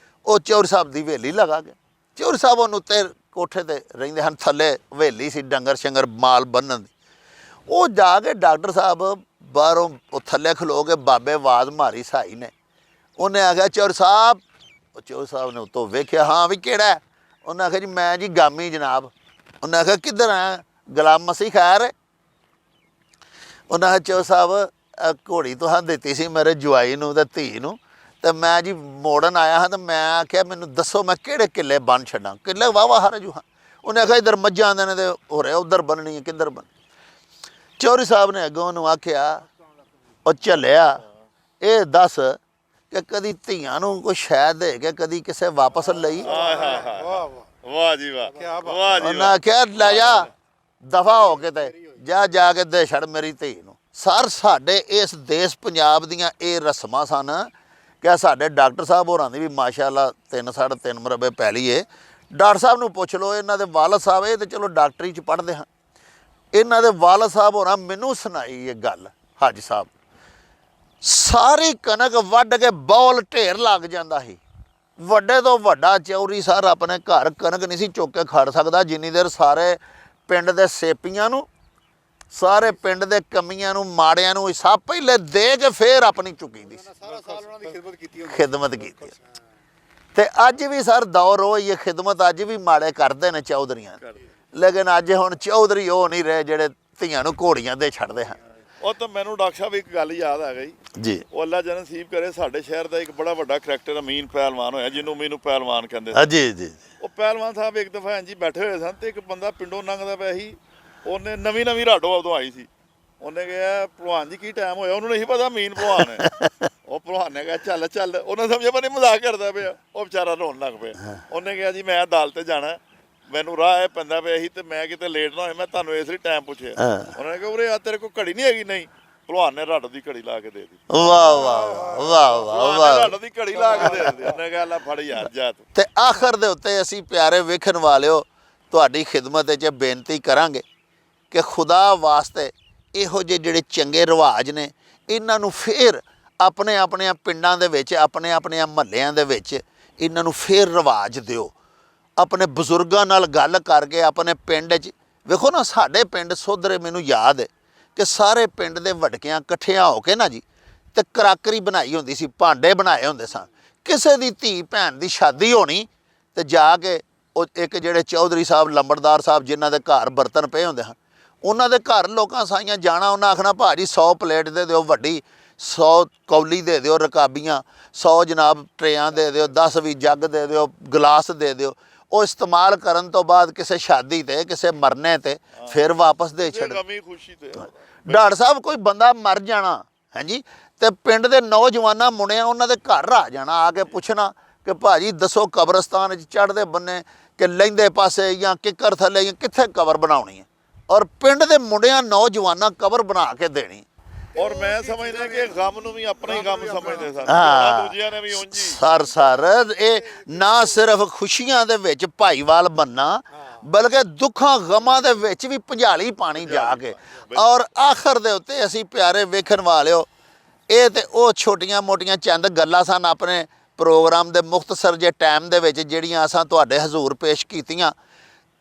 ਉਹ ਚੌਧਰੀ ਸਾਹਿਬ ਦੀ ਹਵੇਲੀ ਲਗਾ ਗਿਆ। ਚੌਧਰੀ ਸਾਹਿਬ ਉਹਨੂੰ ਉੱਤੇ ਕੋਠੇ ਤੇ ਰਹਿੰਦੇ ਹਨ, ਥੱਲੇ ਹਵੇਲੀ ਸੀ ਡੰਗਰ ਸ਼ੰਗਰ ਮਾਲ ਬੰਨਣ ਦੀ। ਉਹ ਜਾ ਕੇ ਡਾਕਟਰ ਸਾਹਿਬ ਬਾਹਰੋਂ ਉਹ ਥੱਲੇ ਖਲੋ ਕੇ ਬਾਬੇ ਆਵਾਜ਼ ਮਾਰੀ ਸਾਈ ਨੇ। ਉਹਨੇ ਆਖਿਆ ਚੌਧਰੀ ਸਾਹਿਬ। ਉਹ ਚੌਧਰੀ ਸਾਹਿਬ ਨੇ ਉੱਤੋਂ ਵੇਖਿਆ, ਹਾਂ ਵੀ ਕਿਹੜਾ? ਉਹਨੇ ਆਖਿਆ ਜੀ ਮੈਂ ਜੀ ਗਾਮੀ ਜਨਾਬ। ਉਹਨੇ ਆਖਿਆ ਕਿੱਧਰ ਆਇਆ? ਗੁਲਾਮ ਮਸੀਹ ਖੈਰ? ਉਹਨਾਂ ਨੇ ਚੋ ਸਾਹਿਬ ਘੋੜੀ ਤੁਹਾਂ ਦਿੱਤੀ ਸੀ ਮੇਰੇ ਜਵਾਈ ਨੂੰ ਤੇ ਧੀ ਨੂੰ, ਤੇ ਮੈਂ ਜੀ ਮੋੜਨ ਆਇਆ ਹਾਂ ਤੇ ਮੈਂ ਆਖਿਆ ਮੈਨੂੰ ਦੱਸੋ ਮੈਂ ਕਿਹੜੇ ਕਿੱਲੇ ਬੰਨ ਛੱਡਾਂ, ਕਿੱਲੇ ਵਾਵਾ ਹਰ ਜੂ ਹਾਂ। ਉਹਨੇ ਆਖਿਆ ਇੱਧਰ ਮੱਝਾਂ ਆਉਂਦੇ ਨੇ ਤੇ ਹੋ ਰਿਹਾ ਉੱਧਰ ਬੰਨਣੀ ਹੈ, ਕਿੱਧਰ ਬੰਨ। ਚੌਧਰੀ ਸਾਹਿਬ ਨੇ ਅੱਗੋਂ ਉਹਨੂੰ ਆਖਿਆ ਉਹ ਝੱਲਿਆ ਇਹ ਦੱਸ ਕਿ ਕਦੀ ਧੀਆਂ ਨੂੰ ਕੋਈ ਸ਼ੈ ਦੇ ਕੇ ਕਦੀ ਕਿਸੇ ਵਾਪਸ ਲਈ? ਆਹ ਹਾ ਹਾ ਵਾਹ ਵਾਹ ਵਾਹ ਜੀ ਵਾਹ, ਕਿਆ ਬਾਤ। ਵਾਹ ਜੀ ਉਹਨਾਂ ਵਾਹ। ਆਖਿਆ ਲੈ ਜਾ ਦਫਾ ਹੋ ਕੇ ਤੇ ਜਾ ਕੇ ਦੇ ਛੜ ਮੇਰੀ ਧੀ ਨੂੰ। ਸਰ ਸਾਡੇ ਇਸ ਦੇਸ਼ ਪੰਜਾਬ ਦੀਆਂ ਇਹ ਰਸਮਾਂ ਸਨ ਕਿ ਸਾਡੇ ਡਾਕਟਰ ਸਾਹਿਬ ਹੋਰਾਂ ਦੀ ਵੀ ਮਾਸ਼ਾਅੱਲਾ 3 ਸਾਢੇ 3 ਮਰਬੇ ਪੈਲੀ ਏ। ਡਾਕਟਰ ਸਾਹਿਬ ਨੂੰ ਪੁੱਛ ਲਓ, ਇਹਨਾਂ ਦੇ ਵਾਲਦ ਸਾਹਿਬ ਇਹ ਤੇ ਚਲੋ ਡਾਕਟਰੀ ਚ ਪੜ੍ਹਦੇ ਹਾਂ, ਇਹਨਾਂ ਦੇ ਵਾਲਦ ਸਾਹਿਬ ਹੋਰਾਂ ਮੈਨੂੰ ਸੁਣਾਈ ਇਹ ਗੱਲ ਹਾਜੀ ਸਾਹਿਬ, ਸਾਰੀ ਕਣਕ ਵੱਢ ਕੇ ਬੌਲ ਢੇਰ ਲੱਗ ਜਾਂਦਾ ਸੀ। ਵੱਡੇ ਤੋਂ ਵੱਡਾ ਚੌਧਰੀ ਸਾਹਿਬ ਆਪਣੇ ਘਰ ਕਣਕ ਨਹੀਂ ਸੀ ਚੁੱਕ ਕੇ ਖੜ ਸਕਦਾ ਜਿੰਨੀ ਦੇਰ ਸਾਰੇ ਪਿੰਡ ਦੇ ਸੇਪੀਆਂ ਨੂੰ, ਸਾਰੇ ਪਿੰਡ ਦੇ ਕਮੀਆਂ ਨੂੰ, ਮਾੜਿਆਂ ਨੂੰ ਹਿਸਾਬ ਪਹਿਲੇ ਦੇ ਕੇ ਫੇਰ ਆਪਣੀ ਚੁੱਕੀ ਦੀ ਸੀ, ਸਾਰਾ ਸਾਲ ਉਹਨਾਂ ਦੀ ਖਿਦਮਤ ਕੀਤੀ ਹੁੰਦੀ ਖਿਦਮਤ ਕੀਤੀ। ਤੇ ਅੱਜ ਵੀ ਸਰ ਦੌਰ ਉਹ ਹੀ ਹੈ, ਖਿਦਮਤ ਅੱਜ ਵੀ ਮਾੜੇ ਕਰਦੇ ਨੇ ਚੌਧਰੀਆਂ, ਲੇਕਿਨ ਅੱਜ ਹੁਣ ਚੌਧਰੀ ਉਹ ਨਹੀਂ ਰਹੇ ਜਿਹੜੇ ਧੀਆਂ ਨੂੰ ਘੋੜੀਆਂ ਦੇ ਛੱਡਦੇ ਹਨ। ਉਹ ਤਾਂ ਮੈਨੂੰ ਡਾਕਟਰ ਸਾਹਿਬ ਇੱਕ ਗੱਲ ਯਾਦ ਆ ਗਈ ਜੀ ਉਹ ਅੱਲਾ ਜਨ ਨਸੀਬ ਕਰੇ, ਸਾਡੇ ਸ਼ਹਿਰ ਦਾ ਇੱਕ ਬੜਾ ਵੱਡਾ ਕਰੈਕਟਰ ਅਮੀਨ ਪਹਿਲਵਾਨ ਹੋਇਆ, ਜਿਹਨੂੰ ਮੈਨੂੰ ਪਹਿਲਵਾਨ ਕਹਿੰਦੇ ਸੀ। ਜੀ ਜੀ ਉਹ ਪਹਿਲਵਾਨ ਸਾਹਿਬ ਇੱਕ ਦਫਾ ਜੀ ਬੈਠੇ ਹੋਏ ਸਨ ਤੇ ਇੱਕ ਬੰਦਾ ਪਿੰਡੋਂ ਲੰਘਦਾ ਪਿਆ ਸੀ, ਉਹਨੇ ਨਵੀਂ ਰਾਡੋ ਉਦੋਂ ਆਈ ਸੀ, ਉਹਨੇ ਕਿਹਾ ਭਲਵਾਨ ਜੀ ਕੀ ਟਾਈਮ ਹੋਇਆ, ਉਹਨੂੰ ਨਹੀਂ ਪਤਾ ਅਮੀਨ ਭਲਵਾਨ ਹੈ। ਉਹ ਭਲਵਾਨ ਨੇ ਕਿਹਾ ਚੱਲ ਚੱਲ, ਉਹਨੇ ਸਮਝਿਆ ਮੈਂ ਮਜ਼ਾਕ ਕਰਦਾ ਪਿਆ, ਉਹ ਵਿਚਾਰਾ ਰੋਣ ਲੱਗ ਪਿਆ। ਉਹਨੇ ਕਿਹਾ ਜੀ ਮੈਂ ਅਦਾਲਤ ਜਾਣਾ, ਮੈਨੂੰ ਰਾਹ ਇਹ ਪੈਂਦਾ ਪਿਆ ਸੀ ਤੇ ਮੈਂ ਕਿਤੇ ਲੇਟ ਨਾ ਹੋਏ, ਮੈਂ ਤੁਹਾਨੂੰ ਇਸ ਲਈ ਟਾਈਮ ਪੁੱਛਿਆ। ਉਹਨਾਂ ਨੇ ਕਿਹਾ ਉਰੇ ਆ ਤੇਰੇ ਕੋਲ ਘੜੀ ਨਹੀਂ ਹੈਗੀ? ਨਹੀਂ। ਭਲਵਾਨ ਨੇ ਰੱਡ ਦੀ ਘੜੀ ਲਾ ਕੇ ਦੇ ਦਿੱਤੀ। ਵਾਹ ਵਾਹ ਵਾਹ ਵਾਹ ਵਾਹ। ਰੱਡ ਦੀ ਘੜੀ ਲਾ ਕੇ ਦੇ ਦਿੱਤੀ। ਉਹਨੇ ਕਿਹਾ ਲੈ ਫੜ ਯਾਰ ਜਾ ਤੂੰ। ਤੇ ਆਖਰ ਦੇ ਉੱਤੇ ਅਸੀਂ ਪਿਆਰੇ ਵੇਖਣ ਵਾਲਿਓ ਤੁਹਾਡੀ ਖਿਦਮਤ 'ਚ ਬੇਨਤੀ ਕਰਾਂਗੇ ਕਿ ਖੁਦਾ ਵਾਸਤੇ ਇਹੋ ਜਿਹੇ ਜਿਹੜੇ ਚੰਗੇ ਰਿਵਾਜ ਨੇ ਇਹਨਾਂ ਨੂੰ ਫੇਰ ਆਪਣੇ ਪਿੰਡਾਂ ਦੇ ਵਿੱਚ, ਆਪਣੇ ਮਹੱਲਿਆਂ ਦੇ ਵਿੱਚ ਇਹਨਾਂ ਨੂੰ ਫੇਰ ਰਿਵਾਜ ਦਿਓ। ਆਪਣੇ ਬਜ਼ੁਰਗਾਂ ਨਾਲ ਗੱਲ ਕਰਕੇ ਆਪਣੇ ਪਿੰਡ 'ਚ ਵੇਖੋ ਨਾ, ਸਾਡੇ ਪਿੰਡ ਸੋਧਰੇ ਮੈਨੂੰ ਯਾਦ ਹੈ ਕਿ ਸਾਰੇ ਪਿੰਡ ਦੇ ਵਡਕਿਆਂ ਇਕੱਠਿਆਂ ਹੋ ਕੇ ਨਾ ਜੀ ਤੇ ਕਰਾਕਰੀ ਬਣਾਈ ਹੁੰਦੀ ਸੀ, ਭਾਂਡੇ ਬਣਾਏ ਹੁੰਦੇ ਸਨ। ਕਿਸੇ ਦੀ ਧੀ ਭੈਣ ਦੀ ਸ਼ਾਦੀ ਹੋਣੀ ਤੇ ਜਾ ਕੇ ਉਹ ਇੱਕ ਜਿਹੜੇ ਚੌਧਰੀ ਸਾਹਿਬ ਲੰਬੜਦਾਰ ਸਾਹਿਬ ਜਿਨ੍ਹਾਂ ਦੇ ਘਰ ਬਰਤਨ ਪਏ ਹੁੰਦੇ ਹਨ, ਉਹਨਾਂ ਦੇ ਘਰ ਲੋਕਾਂ ਸਾਈਆਂ ਜਾਣਾ, ਉਹਨਾਂ ਆਖਣਾ ਭਾਜੀ 100 ਪਲੇਟ ਦੇ ਦਿਓ ਵੱਡੀ, 100 ਕੌਲੀ ਦੇ ਦਿਓ ਰਕਾਬੀਆਂ, 100 ਜਨਾਬ ਟਰੇਆਂ ਦੇ ਦਿਓ, 10-20 ਜੱਗ ਦੇ ਦਿਓ, ਗਲਾਸ ਦੇ ਦਿਓ। ਉਹ ਇਸਤੇਮਾਲ ਕਰਨ ਤੋਂ ਬਾਅਦ ਕਿਸੇ ਸ਼ਾਦੀ ਤੇ ਕਿਸੇ ਮਰਨੇ ਤੇ ਫਿਰ ਵਾਪਸ ਦੇ ਛੱਡ। ਗਮੀ ਖੁਸ਼ੀ ਤੇ ਡਾਕਟਰ ਸਾਹਿਬ ਕੋਈ ਬੰਦਾ ਮਰ ਜਾਣਾ ਹੈ ਜੀ, ਤੇ ਪਿੰਡ ਦੇ ਨੌਜਵਾਨਾਂ ਮੁੰਡਿਆਂ ਉਹਨਾਂ ਦੇ ਘਰ ਆ ਜਾਣਾ, ਆ ਕੇ ਪੁੱਛਣਾ ਕਿ ਭਾਜੀ ਦੱਸੋ ਕਬਰਸਤਾਨ 'ਚ ਚੜ੍ਹਦੇ ਬੰਨੇ ਕਿ ਲਹਿੰਦੇ ਪਾਸੇ ਜਾਂ ਕਿੱਕਰ ਥੱਲੇ ਜਾਂ ਕਿੱਥੇ ਕਬਰ ਬਣਾਉਣੀ ਹੈ, ਔਰ ਪਿੰਡ ਦੇ ਮੁੰਡਿਆਂ ਨੌਜਵਾਨਾਂ ਕਬਰ ਬਣਾ ਕੇ ਦੇਣੀ। ਔਰ ਮੈਂ ਸਮਝਦਾ ਕਿ ਗਮ ਨੂੰ ਵੀ ਆਪਣਾ ਹੀ ਗਮ ਸਮਝਦੇ ਸਨ, ਦੂਜਿਆਂ ਨੇ ਵੀ ਉਂਝ ਹੀ। ਸਰ ਇਹ ਨਾ ਸਿਰਫ ਖੁਸ਼ੀਆਂ ਦੇ ਵਿੱਚ ਭਾਈਵਾਲ ਬੰਨਾ, ਬਲਕਿ ਦੁੱਖਾਂ ਗਮਾਂ ਦੇ ਵਿੱਚ ਵੀ ਭੰਜਾਲੀ ਪਾਣੀ ਜਾ ਕੇ। ਔਰ ਆਖਰ ਦੇ ਉੱਤੇ ਅਸੀਂ ਪਿਆਰੇ ਵੇਖਣ ਵਾਲਿਓ, ਇਹ ਤੇ ਉਹ ਛੋਟੀਆਂ ਮੋਟੀਆਂ ਚੰਦ ਗੱਲਾਂ ਸਨ ਆਪਣੇ ਪ੍ਰੋਗਰਾਮ ਦੇ ਮੁਖਤਸਰ ਜੇ ਟਾਈਮ ਦੇ ਵਿੱਚ ਜਿਹੜੀਆਂ ਅਸਾਂ ਤੁਹਾਡੇ ਹਜ਼ੂਰ ਪੇਸ਼ ਕੀਤੀਆਂ।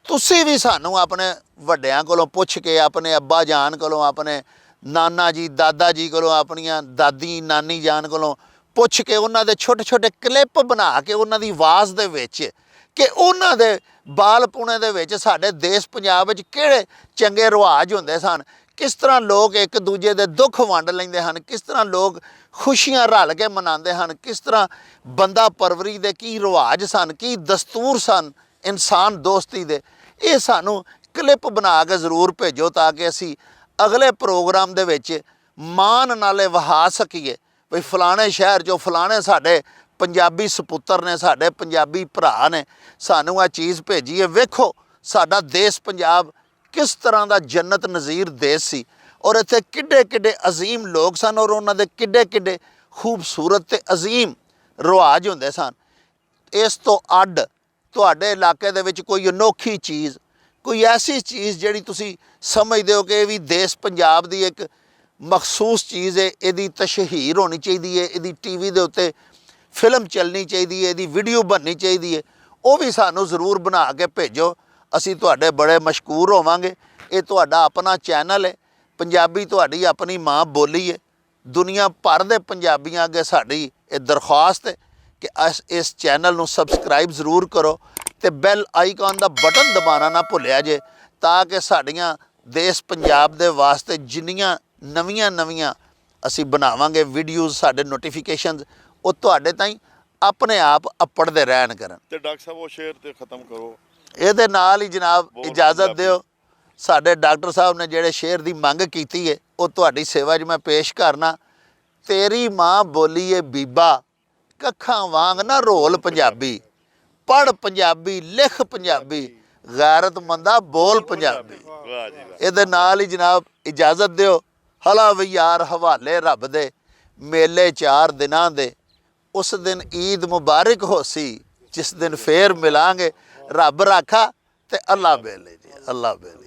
ਤੁਸੀਂ ਵੀ ਸਾਨੂੰ ਆਪਣੇ ਵੱਡਿਆਂ ਕੋਲੋਂ ਪੁੱਛ ਕੇ, ਆਪਣੇ ਅੱਬਾ ਜਾਨ ਕੋਲੋਂ, ਆਪਣੇ ਨਾਨਾ ਜੀ ਦਾਦਾ ਜੀ ਕੋਲੋਂ, ਆਪਣੀਆਂ ਦਾਦੀ ਨਾਨੀ ਜਾਨ ਕੋਲੋਂ ਪੁੱਛ ਕੇ ਉਹਨਾਂ ਦੇ ਛੋਟੇ ਕਲਿੱਪ ਬਣਾ ਕੇ ਉਹਨਾਂ ਦੀ ਆਵਾਜ਼ ਦੇ ਵਿੱਚ ਕਿ ਉਹਨਾਂ ਦੇ ਬਾਲਪੁਣੇ ਦੇ ਵਿੱਚ ਸਾਡੇ ਦੇਸ਼ ਪੰਜਾਬ ਵਿੱਚ ਕਿਹੜੇ ਚੰਗੇ ਰਿਵਾਜ ਹੁੰਦੇ ਸਨ, ਕਿਸ ਤਰ੍ਹਾਂ ਲੋਕ ਇੱਕ ਦੂਜੇ ਦੇ ਦੁੱਖ ਵੰਡ ਲੈਂਦੇ ਹਨ, ਕਿਸ ਤਰ੍ਹਾਂ ਲੋਕ ਖੁਸ਼ੀਆਂ ਰਲ ਕੇ ਮਨਾਉਂਦੇ ਹਨ, ਕਿਸ ਤਰ੍ਹਾਂ ਬੰਦਾ ਪਰਵਰੀ ਦੇ ਕੀ ਰਿਵਾਜ ਸਨ, ਕੀ ਦਸਤੂਰ ਸਨ ਇਨਸਾਨ ਦੋਸਤੀ ਦੇ। ਇਹ ਸਾਨੂੰ ਕਲਿੱਪ ਬਣਾ ਕੇ ਜ਼ਰੂਰ ਭੇਜੋ ਤਾਂ ਕਿ ਅਸੀਂ ਅਗਲੇ ਪ੍ਰੋਗਰਾਮ ਦੇ ਵਿੱਚ ਮਾਣ ਨਾਲੇ ਵਹਾ ਸਕੀਏ ਵੀ ਫਲਾਣੇ ਸ਼ਹਿਰ 'ਚੋਂ ਫਲਾਣੇ ਸਾਡੇ ਪੰਜਾਬੀ ਸਪੁੱਤਰ ਨੇ, ਸਾਡੇ ਪੰਜਾਬੀ ਭਰਾ ਨੇ ਸਾਨੂੰ ਆ ਚੀਜ਼ ਭੇਜੀ ਹੈ। ਵੇਖੋ ਸਾਡਾ ਦੇਸ਼ ਪੰਜਾਬ ਕਿਸ ਤਰ੍ਹਾਂ ਦਾ ਜੰਨਤ ਨਜ਼ੀਰ ਦੇਸ਼ ਸੀ, ਔਰ ਇੱਥੇ ਕਿੱਡੇ ਅਜ਼ੀਮ ਲੋਕ ਸਨ, ਔਰ ਉਹਨਾਂ ਦੇ ਕਿੱਡੇ ਖੂਬਸੂਰਤ ਤੇ ਅਜ਼ੀਮ ਰਿਵਾਜ ਹੁੰਦੇ ਸਨ। ਇਸ ਤੋਂ ਅੱਡ ਤੁਹਾਡੇ ਇਲਾਕੇ ਦੇ ਵਿੱਚ ਕੋਈ ਅਨੋਖੀ ਚੀਜ਼, ਕੋਈ ਐਸੀ ਚੀਜ਼ ਜਿਹੜੀ ਤੁਸੀਂ ਸਮਝਦੇ ਹੋ ਕਿ ਇਹ ਵੀ ਦੇਸ਼ ਪੰਜਾਬ ਦੀ ਇੱਕ ਮਖਸੂਸ ਚੀਜ਼ ਹੈ, ਇਹਦੀ ਤਸ਼ਹੀਰ ਹੋਣੀ ਚਾਹੀਦੀ ਹੈ, ਇਹਦੀ ਟੀਵੀ ਦੇ ਉੱਤੇ ਫਿਲਮ ਚੱਲਣੀ ਚਾਹੀਦੀ ਹੈ, ਇਹਦੀ ਵੀਡੀਓ ਬਣਨੀ ਚਾਹੀਦੀ ਹੈ, ਉਹ ਵੀ ਸਾਨੂੰ ਜ਼ਰੂਰ ਬਣਾ ਕੇ ਭੇਜੋ। ਅਸੀਂ ਤੁਹਾਡੇ ਬੜੇ ਮਸ਼ਕੂਰ ਹੋਵਾਂਗੇ। ਇਹ ਤੁਹਾਡਾ ਆਪਣਾ ਚੈਨਲ ਹੈ, ਪੰਜਾਬੀ ਤੁਹਾਡੀ ਆਪਣੀ ਮਾਂ ਬੋਲੀ ਹੈ। ਦੁਨੀਆ ਭਰ ਦੇ ਪੰਜਾਬੀਆਂ ਅੱਗੇ ਸਾਡੀ ਇਹ ਦਰਖਾਸਤ ਹੈ ਕਿ ਇਸ ਚੈਨਲ ਨੂੰ ਸਬਸਕ੍ਰਾਈਬ ਜ਼ਰੂਰ ਕਰੋ ਤੇ ਬੈਲ ਆਈਕਨ ਦਾ ਬਟਨ ਦਬਾਉਣਾ ਨਾ ਭੁੱਲਿਆ ਜੇ, ਤਾਂ ਕਿ ਸਾਡੀਆਂ ਦੇਸ਼ ਪੰਜਾਬ ਦੇ ਵਾਸਤੇ ਜਿੰਨੀਆਂ ਨਵੀਆਂ ਅਸੀਂ ਬਣਾਵਾਂਗੇ ਵੀਡੀਓਜ਼, ਸਾਡੇ ਨੋਟੀਫਿਕੇਸ਼ਨਸ ਉਹ ਤੁਹਾਡੇ ਤਾਈਂ ਆਪਣੇ ਆਪ ਅੱਪੜਦੇ ਰਹਿਣ ਕਰਨ। ਤੇ ਡਾਕਟਰ ਸਾਹਿਬ ਉਹ ਸ਼ੇਅਰ ਤੇ ਖਤਮ ਕਰੋ। ਇਹਦੇ ਨਾਲ ਹੀ ਜਨਾਬ ਬਹੁਤ ਇਜਾਜ਼ਤ ਪੰਜਾਬੀ। ਦਿਓ, ਸਾਡੇ ਡਾਕਟਰ ਸਾਹਿਬ ਨੇ ਜਿਹੜੇ ਸ਼ੇਅਰ ਦੀ ਮੰਗ ਕੀਤੀ ਹੈ ਉਹ ਤੁਹਾਡੀ ਸੇਵਾ 'ਚ ਮੈਂ ਪੇਸ਼ ਕਰਨਾ। ਤੇਰੀ ਮਾਂ ਬੋਲੀ ਏ ਬੀਬਾ, ਕੱਖਾਂ ਵਾਂਗ ਨਾ ਰੋਲ ਪੰਜਾਬੀ, ਪੜ੍ਹ ਪੰਜਾਬੀ, ਲਿਖ ਪੰਜਾਬੀ, ਗੈਰਤਮੰਦਾ ਬੋਲ ਪੰਜਾਬੀ। ਵਾਹ ਜੀ ਵਾਹ। ਇਹਦੇ ਨਾਲ ਹੀ ਜਨਾਬ ਇਜਾਜ਼ਤ ਦਿਓ, ਹਲਾ ਵੀ ਯਾਰ ਹਵਾਲੇ ਰੱਬ ਦੇ, ਮੇਲੇ 4 ਦਿਨਾਂ ਦੇ, ਉਸ ਦਿਨ ਈਦ ਮੁਬਾਰਕ ਹੋਸੀ, ਜਿਸ ਦਿਨ ਫੇਰ ਮਿਲਾਂਗੇ। ਰੱਬ ਰਾਖਾ ਤੇ ਅੱਲਾ ਬੇਲੇ ਜੀ, ਅੱਲਾ ਬੇਲੇ।